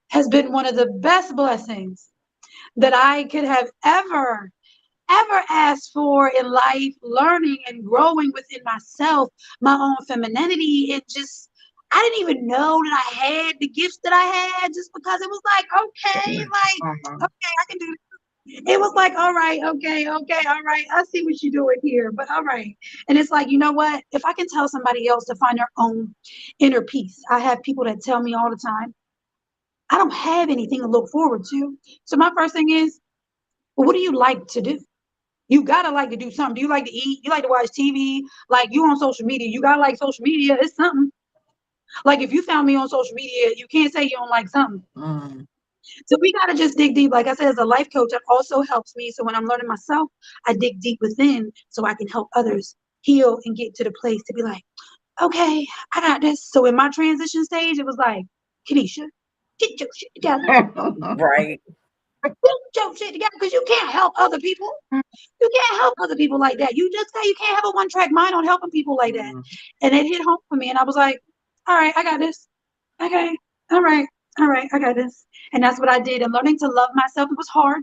has been one of the best blessings that I could have ever asked for in life, learning and growing within myself, my own femininity. It just, I didn't even know that I had the gifts that I had, just because it was like, okay, like, Mhm. okay, I can do this. It was like, all right, okay, okay, all right. I see what you're doing here, but all right. And it's like, you know what? If I can tell somebody else to find their own inner peace, I have people that tell me all the time, I don't have anything to look forward to. So my first thing is, well, what do you like to do? You gotta like to do something. Do you like to eat? You like to watch TV? Like, you on social media? You gotta like social media. It's something. Like, if you found me on social media, you can't say you don't like something. Mm. So we gotta just dig deep. Like I said, as a life coach, that also helps me. So when I'm learning myself, I dig deep within so I can help others heal and get to the place to be like, okay, I got this. So in my transition stage, it was like, Kenesha, get your shit together. Right. Get your shit together, because you can't help other people. You can't help other people like that. You just say you can't have a one-track mind on helping people like that. Mm. And it hit home for me. And I was like, all right, I got this. Okay. All right. All right. I got this. And that's what I did. And learning to love myself, it was hard.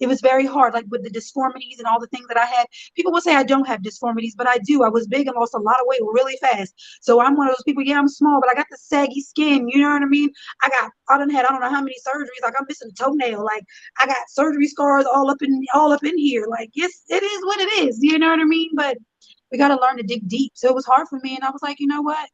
It was very hard, like with the disformities and all the things that I had. People will say I don't have disformities, but I do. I was big and lost a lot of weight really fast. So I'm one of those people, yeah, I'm small, but I got the saggy skin. You know what I mean? I done had, I don't know how many surgeries. Like, I'm missing a toenail. Like, I got surgery scars all up in here. Like, yes, it is what it is. You know what I mean? But we got to learn to dig deep. So it was hard for me. And I was like, you know what?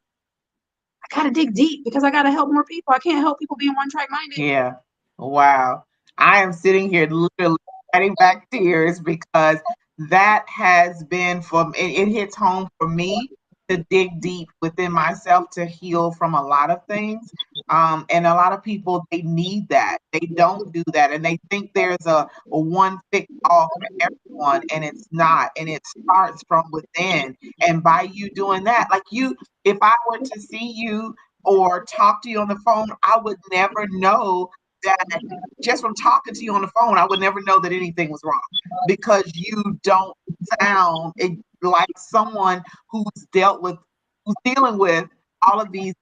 I got to dig deep, because I got to help more people. I can't help people being one track minded. Yeah. Wow. I am sitting here literally fighting back tears because that has been it hits home for me to dig deep within myself to heal from a lot of things. And a lot of people, they need that. They don't do that. And they think there's a one fix all for everyone, and it's not. And it starts from within. And by you doing that, like if I were to see you or talk to you on the phone, I would never know that just from talking to you on the phone, I would never know that anything was wrong because you don't sound like someone who's dealing with all of these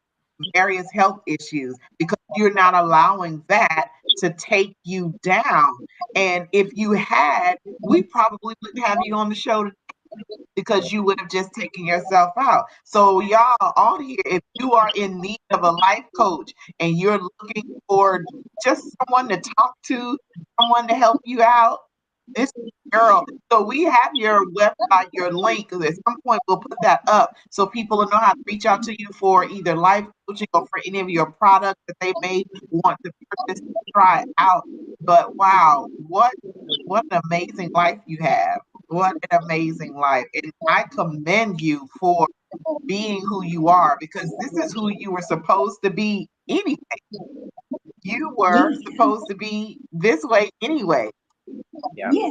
various health issues because you're not allowing that to take you down. And if you had, we probably wouldn't have you on the show today because you would have just taken yourself out. So y'all all here, if you are in need of a life coach and you're looking for just someone to talk to, someone to help you out, this is your girl. So we have your website, your link, 'cause at some point we'll put that up so people will know how to reach out to you for either life coaching or for any of your products that they may want to purchase to try out. But wow, what an amazing life you have. What an amazing life. And I commend you for being who you are because this is who you were supposed to be anyway. You were Yeah. supposed to be this way anyway. Yeah. Yeah.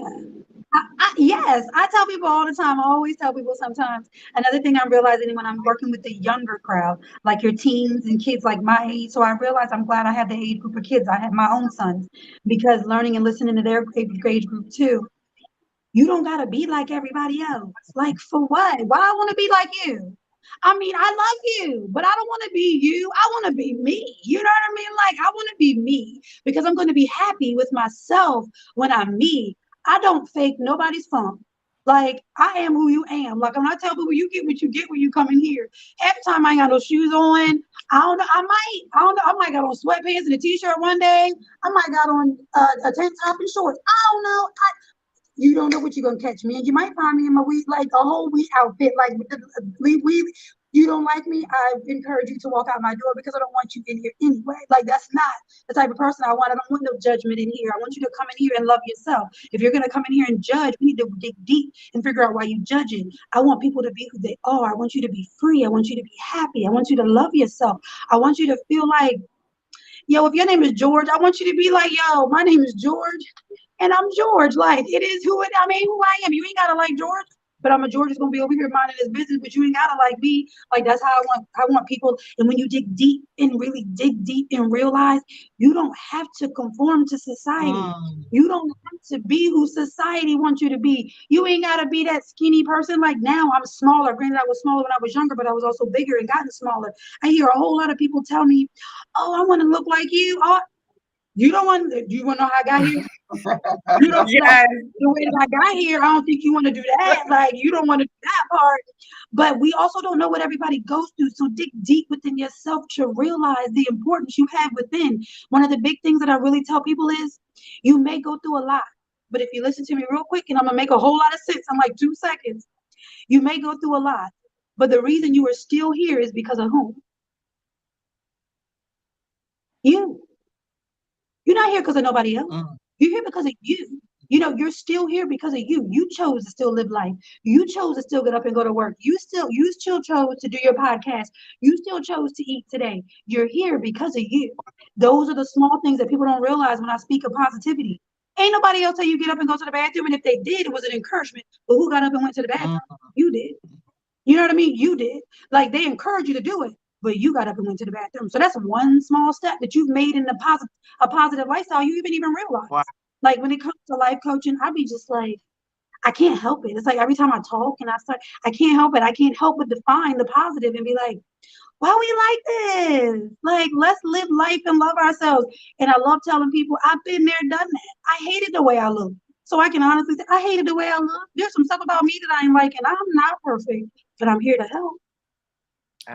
Yes, I tell people all the time. I always tell people sometimes. Another thing I'm realizing when I'm working with the younger crowd, like your teens and kids like my age. So I realize I'm glad I have the age group of kids. I have my own sons because learning and listening to their age group too. You don't gotta be like everybody else. Like for what? Why I want to be like you? I mean, I love you, but I don't want to be you. I want to be me. You know what I mean? Like I want to be me because I'm going to be happy with myself when I'm me. I don't fake nobody's funk. Like I am who you am. Like when I tell people you get what you get when you come in here. Half the time I ain't got no shoes on. I don't know. I don't know. I might got on sweatpants and a t-shirt one day. I might got on a tank top and shorts. I don't know. You don't know what you're gonna catch me, and you might find me in my weed, like a whole weed outfit, like with the weed. You don't like me, I encourage you to walk out my door because I don't want you in here anyway. Like that's not the type of person I want. I don't want no judgment in here. I want you to come in here and love yourself. If you're gonna come in here and judge, we need to dig deep and figure out why you're judging. I want people to be who they are. I want you to be free. I want you to be happy. I want you to love yourself. I want you to feel like, yo, if your name is George, I want you to be like, yo, my name is George. And I'm George. Like it is who it. I mean, who I am. You ain't gotta like George, but I'm a George is gonna be over here minding his business. But you ain't gotta like me. Like that's how I want. I want people. And when you dig deep and really dig deep and realize you don't have to conform to society. Mm. You don't have to be who society wants you to be. You ain't gotta be that skinny person. Like now, I'm smaller. Granted, I was smaller when I was younger, but I was also bigger and gotten smaller. I hear a whole lot of people tell me, "Oh, I want to look like you." Oh, you don't want. Do you want to know how I got here? You don't like Yes. the way that I got here. I don't think you want to do that. Like you don't want to do that part. But we also don't know what everybody goes through. So dig deep within yourself to realize the importance you have within. One of the big things that I really tell people is you may go through a lot, but if you listen to me real quick, and I'm gonna make a whole lot of sense in like 2 seconds, you may go through a lot, but the reason you are still here is because of whom? You. You're not here because of nobody else. Mm. You're here because of you. You know, you're still here because of you. You chose to still live life. You chose to still get up and go to work. You still chose to do your podcast. You still chose to eat today. You're here because of you. Those are the small things that people don't realize when I speak of positivity. Ain't nobody else tell you get up and go to the bathroom. And if they did, it was an encouragement. But who got up and went to the bathroom? Mm. You did. You know what I mean? You did. Like they encourage you to do it, but you got up and went to the bathroom. So that's one small step that you've made in a positive lifestyle you even realize. Wow. Like when it comes to life coaching, I be just like, I can't help it. It's like every time I talk and I can't help it. I can't help but define the positive and be like, why we like this? Like, let's live life and love ourselves. And I love telling people I've been there, done that. I hated the way I look. So I can honestly say I hated the way I look. There's some stuff about me that I ain't like, and I'm not perfect, but I'm here to help.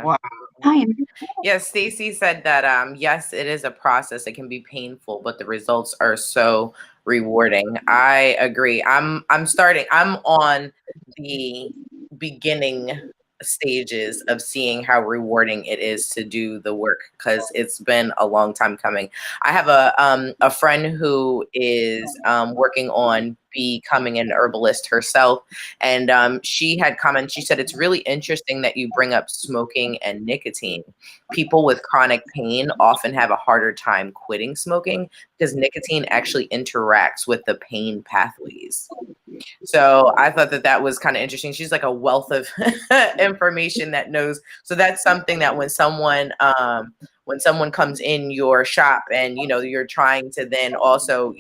Wow. I am. Yes, Stacy said that yes, it is a process. It can be painful, but the results are so rewarding. I agree. I'm on the beginning stages of seeing how rewarding it is to do the work because it's been a long time coming. I have a friend who is working on becoming an herbalist herself, and she had commented. She said it's really interesting that you bring up smoking and nicotine. People with chronic pain often have a harder time quitting smoking because nicotine actually interacts with the pain pathways. So I thought that was kind of interesting. She's like a wealth of information that knows. So that's something that when someone comes in your shop and you're trying to then also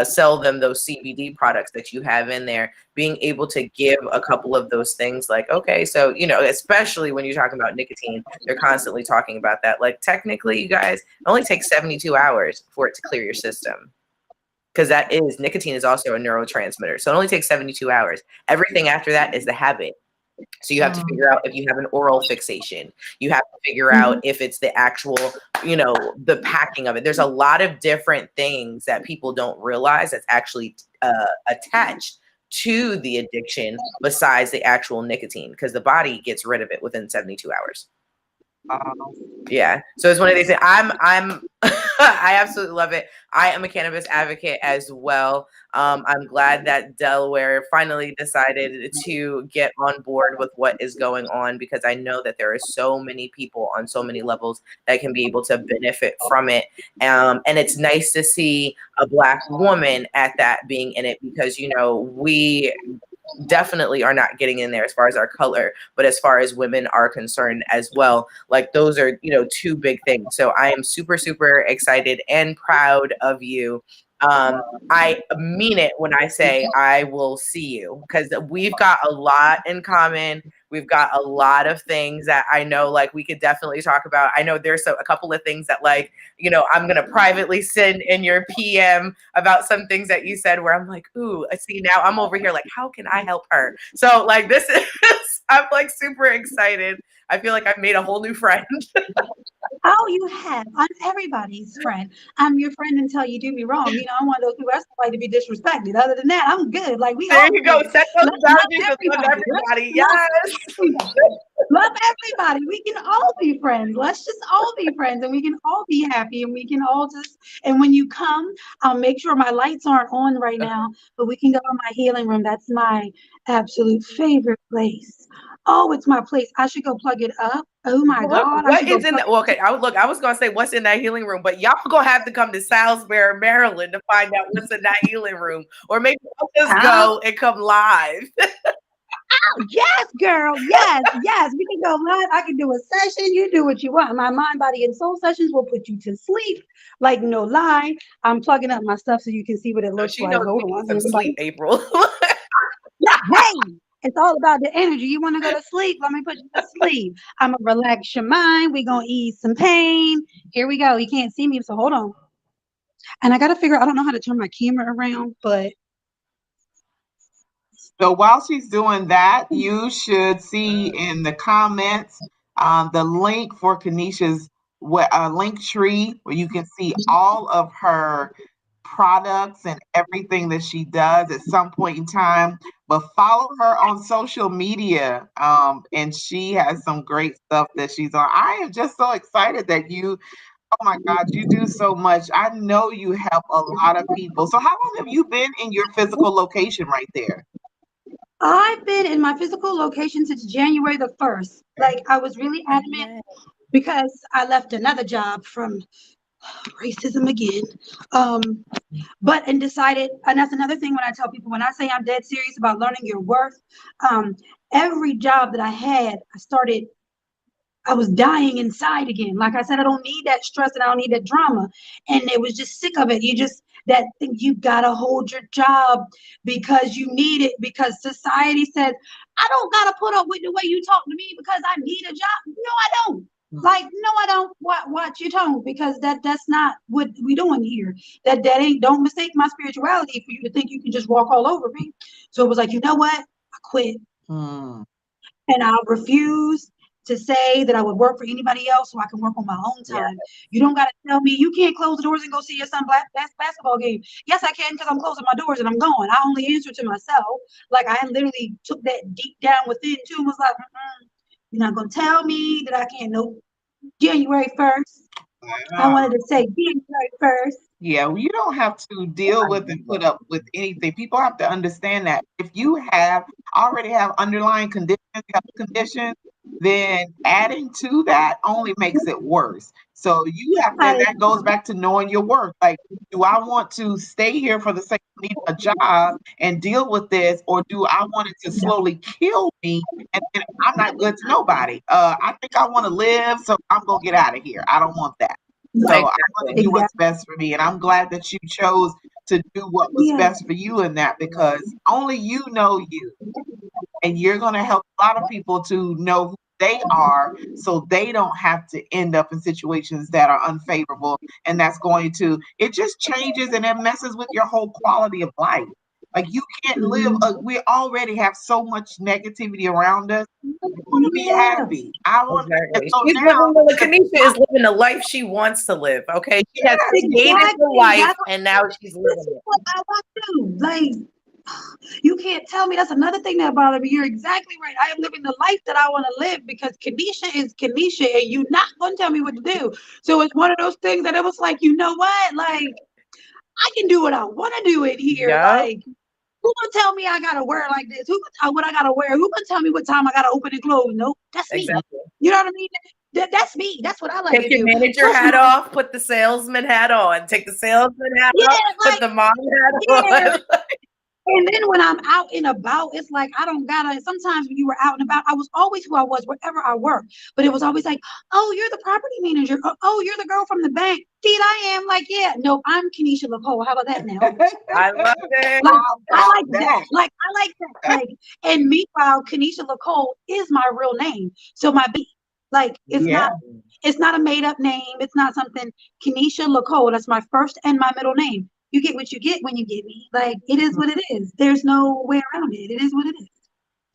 sell them those CBD products that you have in there, being able to give a couple of those things like, okay, so, especially when you're talking about nicotine, they're constantly talking about that. Like technically, you guys, it only takes 72 hours for it to clear your system. because nicotine is also a neurotransmitter. So it only takes 72 hours. Everything after that is the habit. So you have to figure out if you have an oral fixation. You have to figure out if it's the actual, the packing of it. There's a lot of different things that people don't realize that's actually attached to the addiction besides the actual nicotine, because the body gets rid of it within 72 hours. Yeah. So it's one of these things. I absolutely love it. I am a cannabis advocate as well. I'm glad that Delaware finally decided to get on board with what is going on, because I know that there are so many people on so many levels that can be able to benefit from it. And it's nice to see a Black woman at that being in it, because, we definitely are not getting in there as far as our color, but as far as women are concerned as well, like those are, two big things. So I am super, super excited and proud of you. I mean it when I say I will see you, because we've got a lot in common. We've got a lot of things that I know, like, we could definitely talk about. I know there's a couple of things that, like, I'm going to privately send in your PM about some things that you said where I'm like, ooh, see, now I'm over here like, how can I help her? So, like, this is, I'm like super excited. I feel like I've made a whole new friend. Oh, you have. I'm everybody's friend. I'm your friend until you do me wrong. I'm one of those people that's like to be disrespected. Other than that, I'm good. Like, we There all you go. good. Set those Let's love boundaries and love everybody. Love Yes. everybody. Love everybody. We can all be friends. Let's just all be friends, and we can all be happy, and we can all just. And when you come, I'll make sure my lights aren't on right now, but we can go to my healing room. That's my absolute favorite place. Oh, it's my place. I should go plug it up. Oh my God. What is in that? Well, okay, I was gonna say what's in that healing room, but y'all gonna have to come to Salisbury, Maryland to find out what's in that healing room. Or maybe I'll just go and come live. Oh, yes, girl. Yes, yes. We can go live. I can do a session. You do what you want. My mind, body, and soul sessions will put you to sleep. Like, no lie. I'm plugging up my stuff so you can see what it looks She like. knows Hold we on. need some sleep, April. Hey, it's all about the energy. You want to go to sleep? Let me put you to sleep. I'm going to relax your mind. We're going to ease some pain. Here we go. You can't see me, so hold on. And I got to figure, I don't know how to turn my camera around, but. So while she's doing that, you should see in the comments the link for Kanisha's link tree, where you can see all of her products and everything that she does at some point in time. But follow her on social media, and she has some great stuff that she's on. I am just so excited that you, oh my God, you do so much. I know you help a lot of people. So how long have you been in your physical location right there? I've been in my physical location since January the 1st. Like, I was really adamant because I left another job from racism again. And decided, and that's another thing when I tell people, when I say I'm dead serious about learning your worth, every job that I had, I was dying inside again. Like I said, I don't need that stress and I don't need that drama. And it was just sick of it. That thing, you gotta hold your job because you need it, because society says, I don't gotta put up with the way you talk to me because I need a job. No, I don't. Like, no, I don't. Watch your tone, because that's not what we doing here. That ain't, don't mistake my spirituality for you to think you can just walk all over me. So it was like, you know what? I quit. And I refuse to say that I would work for anybody else so I can work on my own time. You don't got to tell me you can't close the doors and go see your son basketball game. Yes, I can, because I'm closing my doors and I'm going. I only answer to myself. Like, I literally took that deep down within too and was like, you're not going to tell me that I can't. Nope. January 1st. I wanted to say January 1st. Yeah, well, you don't have to deal with and put up with anything. People have to understand that if you already have underlying health conditions, then adding to that only makes it worse. So that goes back to knowing your worth. Like, do I want to stay here for the sake of needing a job and deal with this, or do I want it to slowly kill me and then I'm not good to nobody? I think I want to live, so I'm gonna get out of here. I don't want that. So I want to do what's best for me. And I'm glad that you chose to do what was best for you in that, because only you know you. And you're going to help a lot of people to know who they are, so they don't have to end up in situations that are unfavorable. And that's going to, it just changes and it messes with your whole quality of life. Like you can't live, Mhm. we already have so much negativity around us. I want to be Yeah. happy. I want, and Exactly. so She's now, living the Kanisha is living the life she wants to live. Okay. She has yes, created the Exactly. life and now she's This living is it. what I want to do. Like, you can't tell me that's another thing that bothers me. You're exactly right. I am living the life that I want to live because Kanisha is Kanisha and you're not going to tell me what to do. So it's one of those things that it was like, you know what? Like, I can do what I want to do in here. Yep. Like, who gonna tell me I gotta wear like this? Who gonna tell what I gotta wear? Who gonna tell me what time I gotta open and close? Nope, that's me. Exactly. You know what I mean? That's me. That's what I like Take to your do. manager Plus, hat off, put the salesman hat on. Take the salesman hat yeah, off, put like the mom hat yeah. on. And then when I'm out and about, it's like I don't gotta. Sometimes when you were out and about, I was always who I was wherever I worked. But it was always like, oh, you're the property manager. Oh, you're the girl from the bank. Indeed, I am. Like, yeah, no, I'm Kenesha LaCole. How about that now? I love it. Like, how I about like that. that? Like, I like that. Like, and meanwhile, Kenesha LaCole is my real name. So my like, Yeah. it's not a made up name. It's not something. Kenesha LaCole. That's my first and my middle name. You get what you get when you get me. Like, it is what it is. There's no way around it. It is what it is.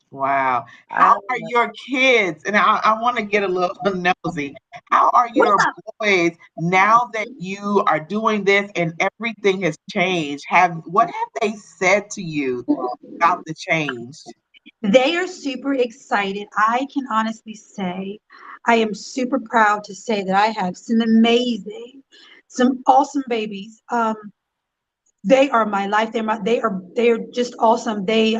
Wow. I How are your kids? And I want to get a little nosy. How are What's your up? boys now that you are doing this and everything has changed? What have they said to you about the change? They are super excited. I can honestly say I am super proud to say that I have some amazing, some awesome babies. They are my life. They are just awesome. They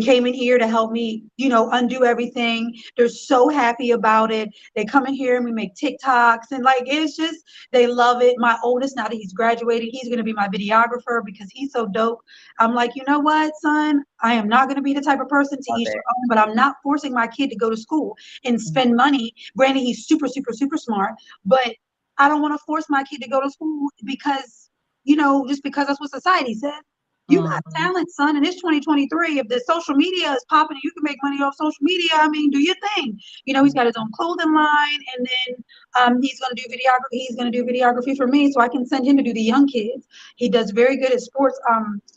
came in here to help me, undo everything. They're so happy about it. They come in here and we make TikToks and like it's just they love it. My oldest, now that he's graduated, he's gonna be my videographer because he's so dope. I'm like, you know what, son? I am not gonna be the type of person to love each it. their own, but I'm not forcing my kid to go to school and spend money. Granted, he's super, super, super smart, but I don't want to force my kid to go to school because just because that's what society says. You got Mhm. talent, son, and it's 2023. If the social media is popping and you can make money off social media, I mean, do your thing. He's got his own clothing line, and then he's gonna do videography. He's gonna do videography for me, so I can send him to do the young kids. He does very good at sports,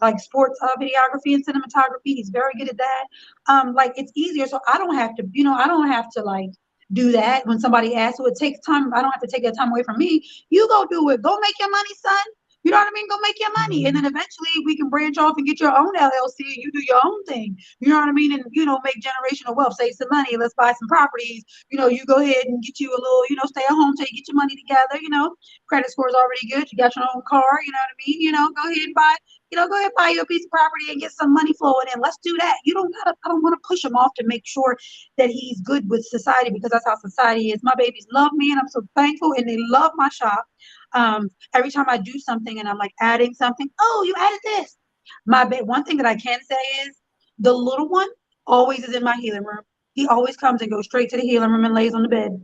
like sports videography and cinematography. He's very good at that. Like it's easier, so I don't have to, I don't have to like do that when somebody asks. So it takes time. I don't have to take that time away from me. You go do it. Go make your money, son. You know what I mean? Go make your money. And then eventually we can branch off and get your own LLC and you do your own thing. You know what I mean? And, make generational wealth, save some money. Let's buy some properties. You go ahead and get you a little, stay at home till you get your money together. Credit score is already good. You got your own car. You know what I mean? Go ahead and buy, go ahead and buy you a piece of property and get some money flowing in. Let's do that. I don't want to push him off to make sure that he's good with society because that's how society is. My babies love me and I'm so thankful and they love my shop. Every time I do something and I'm like adding something, oh, you added this. One thing that I can say is the little one always is in my healing room. He always comes and goes straight to the healing room and lays on the bed.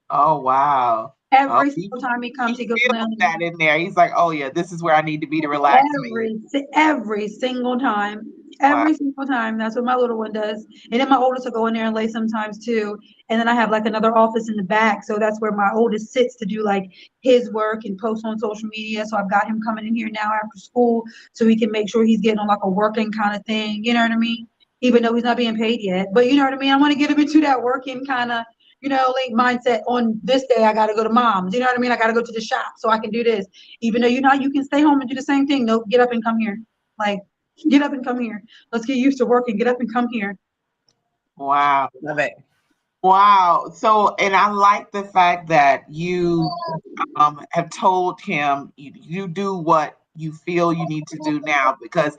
Oh wow. Oh, Every single time he he comes, he goes and lays feels on the bed. that in there. He's like, oh yeah, this is where I need to be to relax me. Every single time. Wow. Every single time. That's what my little one does. And then my oldest will go in there and lay sometimes too. And then I have like another office in the back. So that's where my oldest sits to do like his work and post on social media. So I've got him coming in here now after school so he can make sure he's getting on like a working kind of thing. You know what I mean? Even though he's not being paid yet. But you know what I mean? I want to get him into that working kind of, like mindset. On this day, I got to go to mom's. You know what I mean? I got to go to the shop so I can do this. Even though you can stay home and do the same thing. Nope, get up and come here. Like, get up and come here. Let's get used to working. Get up and come here. Wow. Love it. Wow. So, and I like the fact that you have told him you do what you feel you need to do now because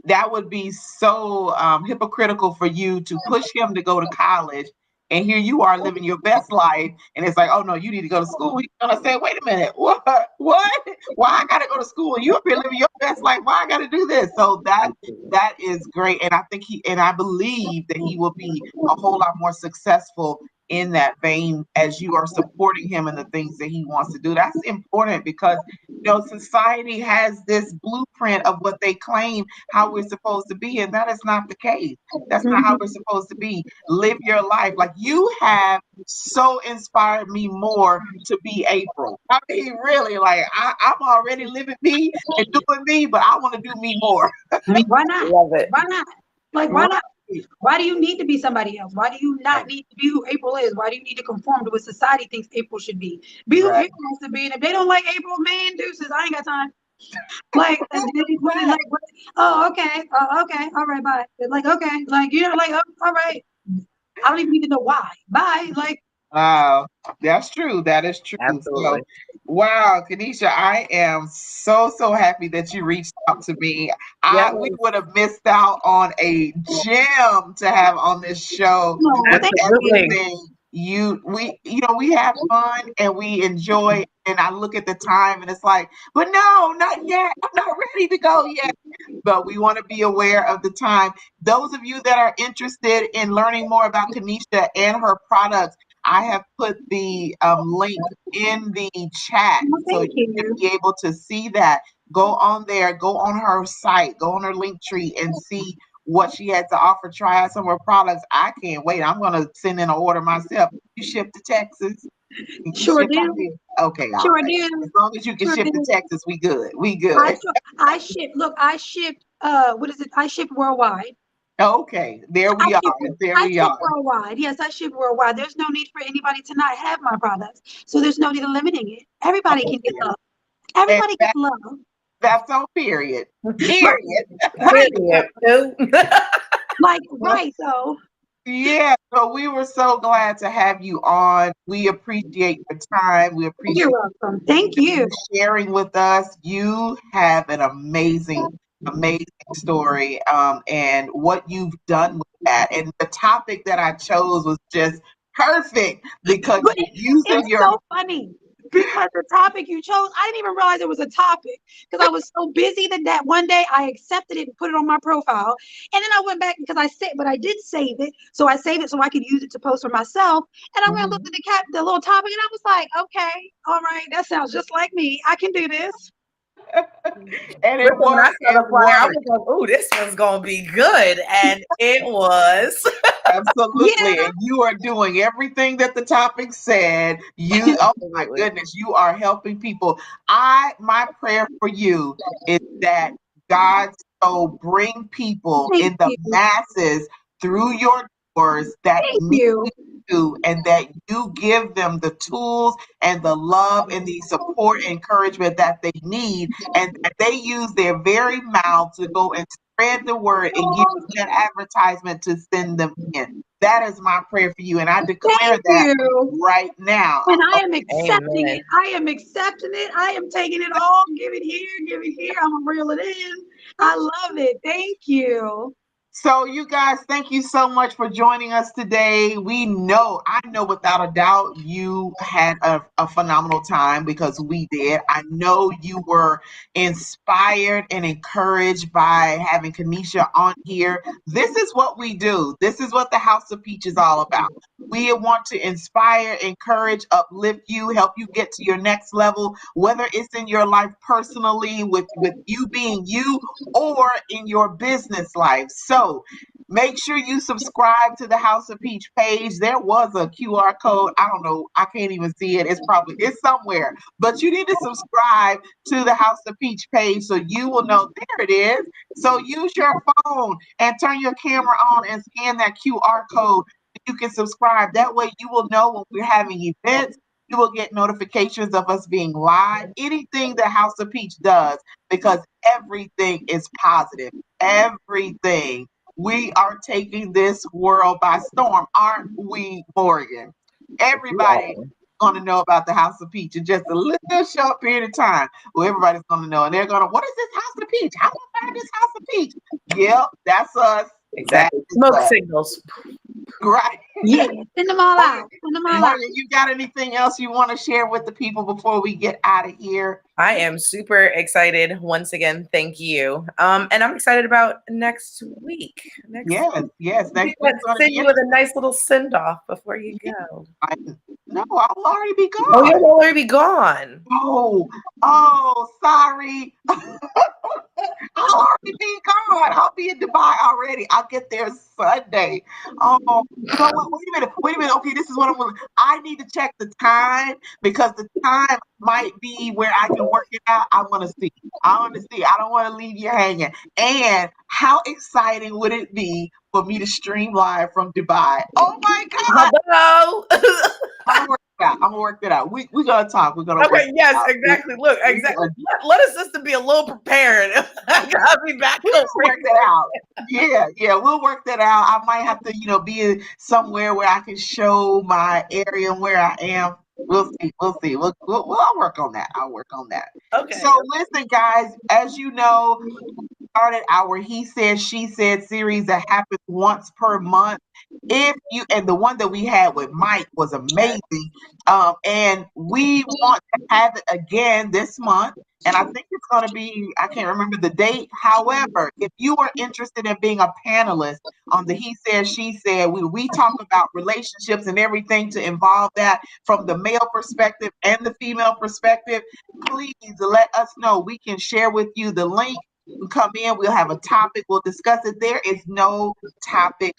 that would be so hypocritical for you to push him to go to college and here you are living your best life and it's like, oh no, you need to go to school. He's gonna say, wait a minute, what, why I gotta go to school, you up here living your best life, why I gotta do this? So that is great, and I think I believe that he will be a whole lot more successful in that vein as you are supporting him in the things that he wants to do. That's important because society has this blueprint of what they claim how we're supposed to be, and that is not the case. That's not how we're supposed to be. Live your life. Like you have so inspired me more to be April. I mean, really, like I'm already living me and doing me, but I want to do me more. Why not? Love it. Why not? Like, why not? Why do you need to be somebody else? Why do you not need to be who April is? Why do you need to conform to what society thinks April should be? Be who Right. April wants to be. And if they don't like April, man, deuces, I ain't got time. Like, and then these women, like, oh, okay, all right, bye. Like, okay, like, like, oh, all right. I don't even need to know why. Bye. Like, Wow, that's true. That is true. So, Absolutely. wow, Kanisha, I am so happy that you reached out to me. Yes. We would have missed out on a gem to have on this show no, with thank Absolutely. everything we have fun and we enjoy. And I look at the time and it's like, but no, not yet. I'm not ready to go yet. But we want to be aware of the time. Those of you that are interested in learning more about Kanisha and her products, I have put the link in the chat you. so Thank you can you. be able to see that. Go on there, go on her site, go on her link tree and see what she had to offer. Try out some of her products. I can't wait. I'm going to send in an order myself. You ship to Texas? Can you Sure ship out do. here? Okay, all Sure right. do. As long as you can Sure ship to do. Texas, we good. We good. I ship, look, I shipped, what is it? I ship worldwide. Okay, there I we are. ship, There I we ship are. worldwide. Yes, I ship worldwide. There's no need for anybody to not have my products. So there's no need of limiting it. Everybody can get Okay. love. And Everybody gets love. that's on period. Right, Period. right. Period. Ooh. Like, right, though. Yeah, so we were so glad to have you on. We appreciate your time. We You're appreciate welcome. Thank you. you sharing with us. You have an amazing story, and what you've done with that. And the topic that I chose was just perfect because But you're it's using your. so funny because the topic you chose, I didn't even realize it was a topic because I was so busy that one day I accepted it and put it on my profile. And then I went back because but I did save it. So I saved it so I could use it to post for myself. And I went and looked at the little topic and I was like, okay, all right, that sounds just like me. I can do this. And it Listen, when I worked. saw It the flyer, I worked. was like, "Ooh, this one's gonna be good," and it was. Absolutely. Yeah. And you are doing everything that the topic said. Oh my Absolutely. goodness, you are helping people. My prayer for you is that God so bring people Thank in the you. masses through your doors that Thank need you. you and that you give them the tools and the love and the support and encouragement that they need and that they use their very mouth to go and spread the word and give you that advertisement to send them in. That is my prayer for you. And I declare Thank that you. right now. And I am accepting Amen. it. I am accepting it. I am taking it all. Give it here. Give it here. I'm gonna reel it in. I love it. Thank you. So, you guys, thank you so much for joining us today. I know without a doubt, you had a phenomenal time because we did. I know you were inspired and encouraged by having Kanisha on here. This is what we do, this is what the House of Peach is all about. We want to inspire, encourage, uplift you, help you get to your next level, whether it's in your life personally, with you being you, or in your business life. So make sure you subscribe to the House of Peach page. There was a QR code. I don't know. I can't even see it. It's somewhere. But you need to subscribe to the House of Peach page so you will know. There it is. So use your phone and turn your camera on and scan that QR code. You can subscribe. That way you will know when we're having events. You will get notifications of us being live. Anything the House of Peach does, because everything is positive. Everything. We are taking this world by storm, aren't we, Morgan? You are. Everybody going to know about the House of Peach in just a little short period of time. Well, everybody's going to know, and they're going to, what is this House of Peach? How do I find this House of Peach? Yep, that's us. That Exactly. is Smoke us. signals. Right. Yeah, send them all Moya, out. Send them all out. Moya, you got anything else you want to share with the people before we get out of here? I am super excited. Once again, thank you. And I'm excited about next week. Yes. Next week's Let's going to send be you with a nice little send off before you go. No, I'll already be Oh, gone. you'll already be gone. Oh, sorry. I'll already be gone. I'll be in Dubai already. I'll get there Sunday. Oh, you know what? Wait a minute. Okay, this is what I'm going to. I need to check the time because the time might be where I can work it out. I want to see. I want to see. I don't want to leave you hanging. And how exciting would it be for me to stream live from Dubai? Oh my God. Hello. I'm gonna work that out. We're gonna talk. We're gonna work Okay, yes, it out. exactly. Look, exactly. Let us just to be a little prepared. I gotta be back We'll home. work that out. Yeah, we'll work that out. I might have to, be somewhere where I can show my area and where I am. We'll see. I'll work on that. Okay. So listen, guys, as you know, started our He Said, She Said series that happens once per month. And the one that we had with Mike was amazing. And we want to have it again this month. And I think it's going to be, I can't remember the date. However, if you are interested in being a panelist on the He Said, She Said, we talk about relationships and everything to involve that from the male perspective and the female perspective, please let us know. We can share with you the link. You come in, we'll have a topic, we'll discuss it. There is no topic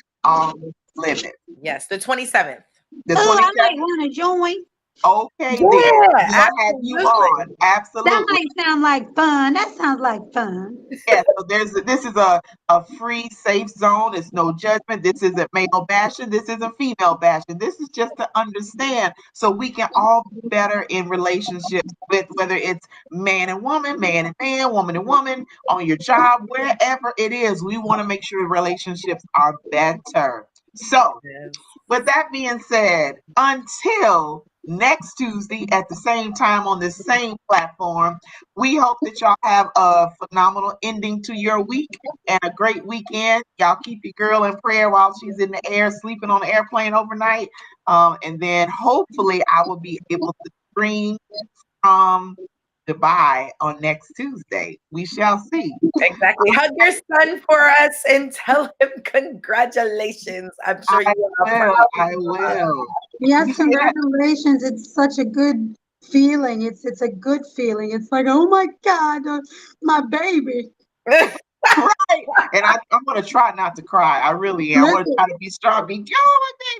limit. Yes, the 27th. The Oh, I 27th. might want to join. Okay, Yeah, then we'll have you absolutely. on. That Absolutely. might sound like fun. That sounds like fun. Yes, so this is a free, safe zone. It's no judgment. This isn't male bashing. This isn't female bashing. This is just to understand so we can all be better in relationships with whether it's man and woman, woman and woman, on your job, wherever it is. We want to make sure relationships are better. So with that being said, until next Tuesday at the same time on this same platform, we hope that y'all have a phenomenal ending to your week and a great weekend. Y'all keep your girl in prayer while she's in the air, sleeping on the airplane overnight. And then hopefully I will be able to stream from Dubai on next Tuesday. We shall see. Exactly. Hug your son for us and tell him congratulations. I'm sure you are. I will. Yes, congratulations. It's such a good feeling. It's a good feeling. It's like, oh my God, my baby. Right. And I'm going to try not to cry. I really am. I want to try to be strong, be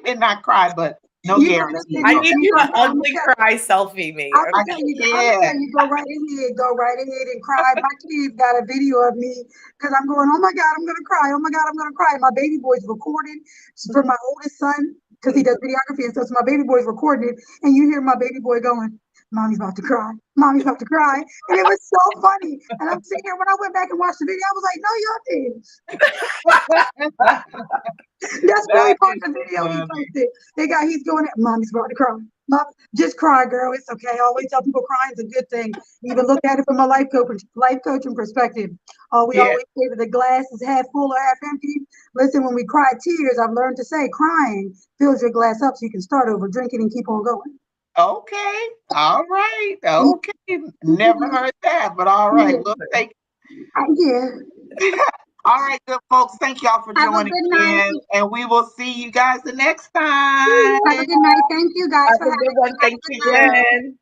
and not cry, but no guarantee. I need you to ugly cry selfie me. I'm gonna tell you, go right ahead and cry. My kids got a video of me because I'm going, oh my God, I'm gonna cry. Oh my God, I'm gonna cry. My baby boy's recording for my oldest son because he does videography and stuff. So my baby boy's recording it, and you hear my baby boy going, "Mommy's about to cry. Mommy's about to cry," and it was so funny. And I'm sitting here when I went back and watched the video, I was like, "No, y'all did." That's really part of the video he posted. He's going, "Mommy's about to cry. Mom, just cry, girl. It's okay." I always tell people crying is a good thing. Even look at it from a life coaching perspective. We always say that the glass is half full or half empty. Listen, when we cry tears, I've learned to say crying fills your glass up so you can start over, drink it, and keep on going. Okay. All right. Okay. Never heard that, but all right. We'll take Yeah. All right, good folks. Thank y'all for joining in, and we will see you guys the next time. Have a good night. Thank you guys for having me. Thank you, Jen.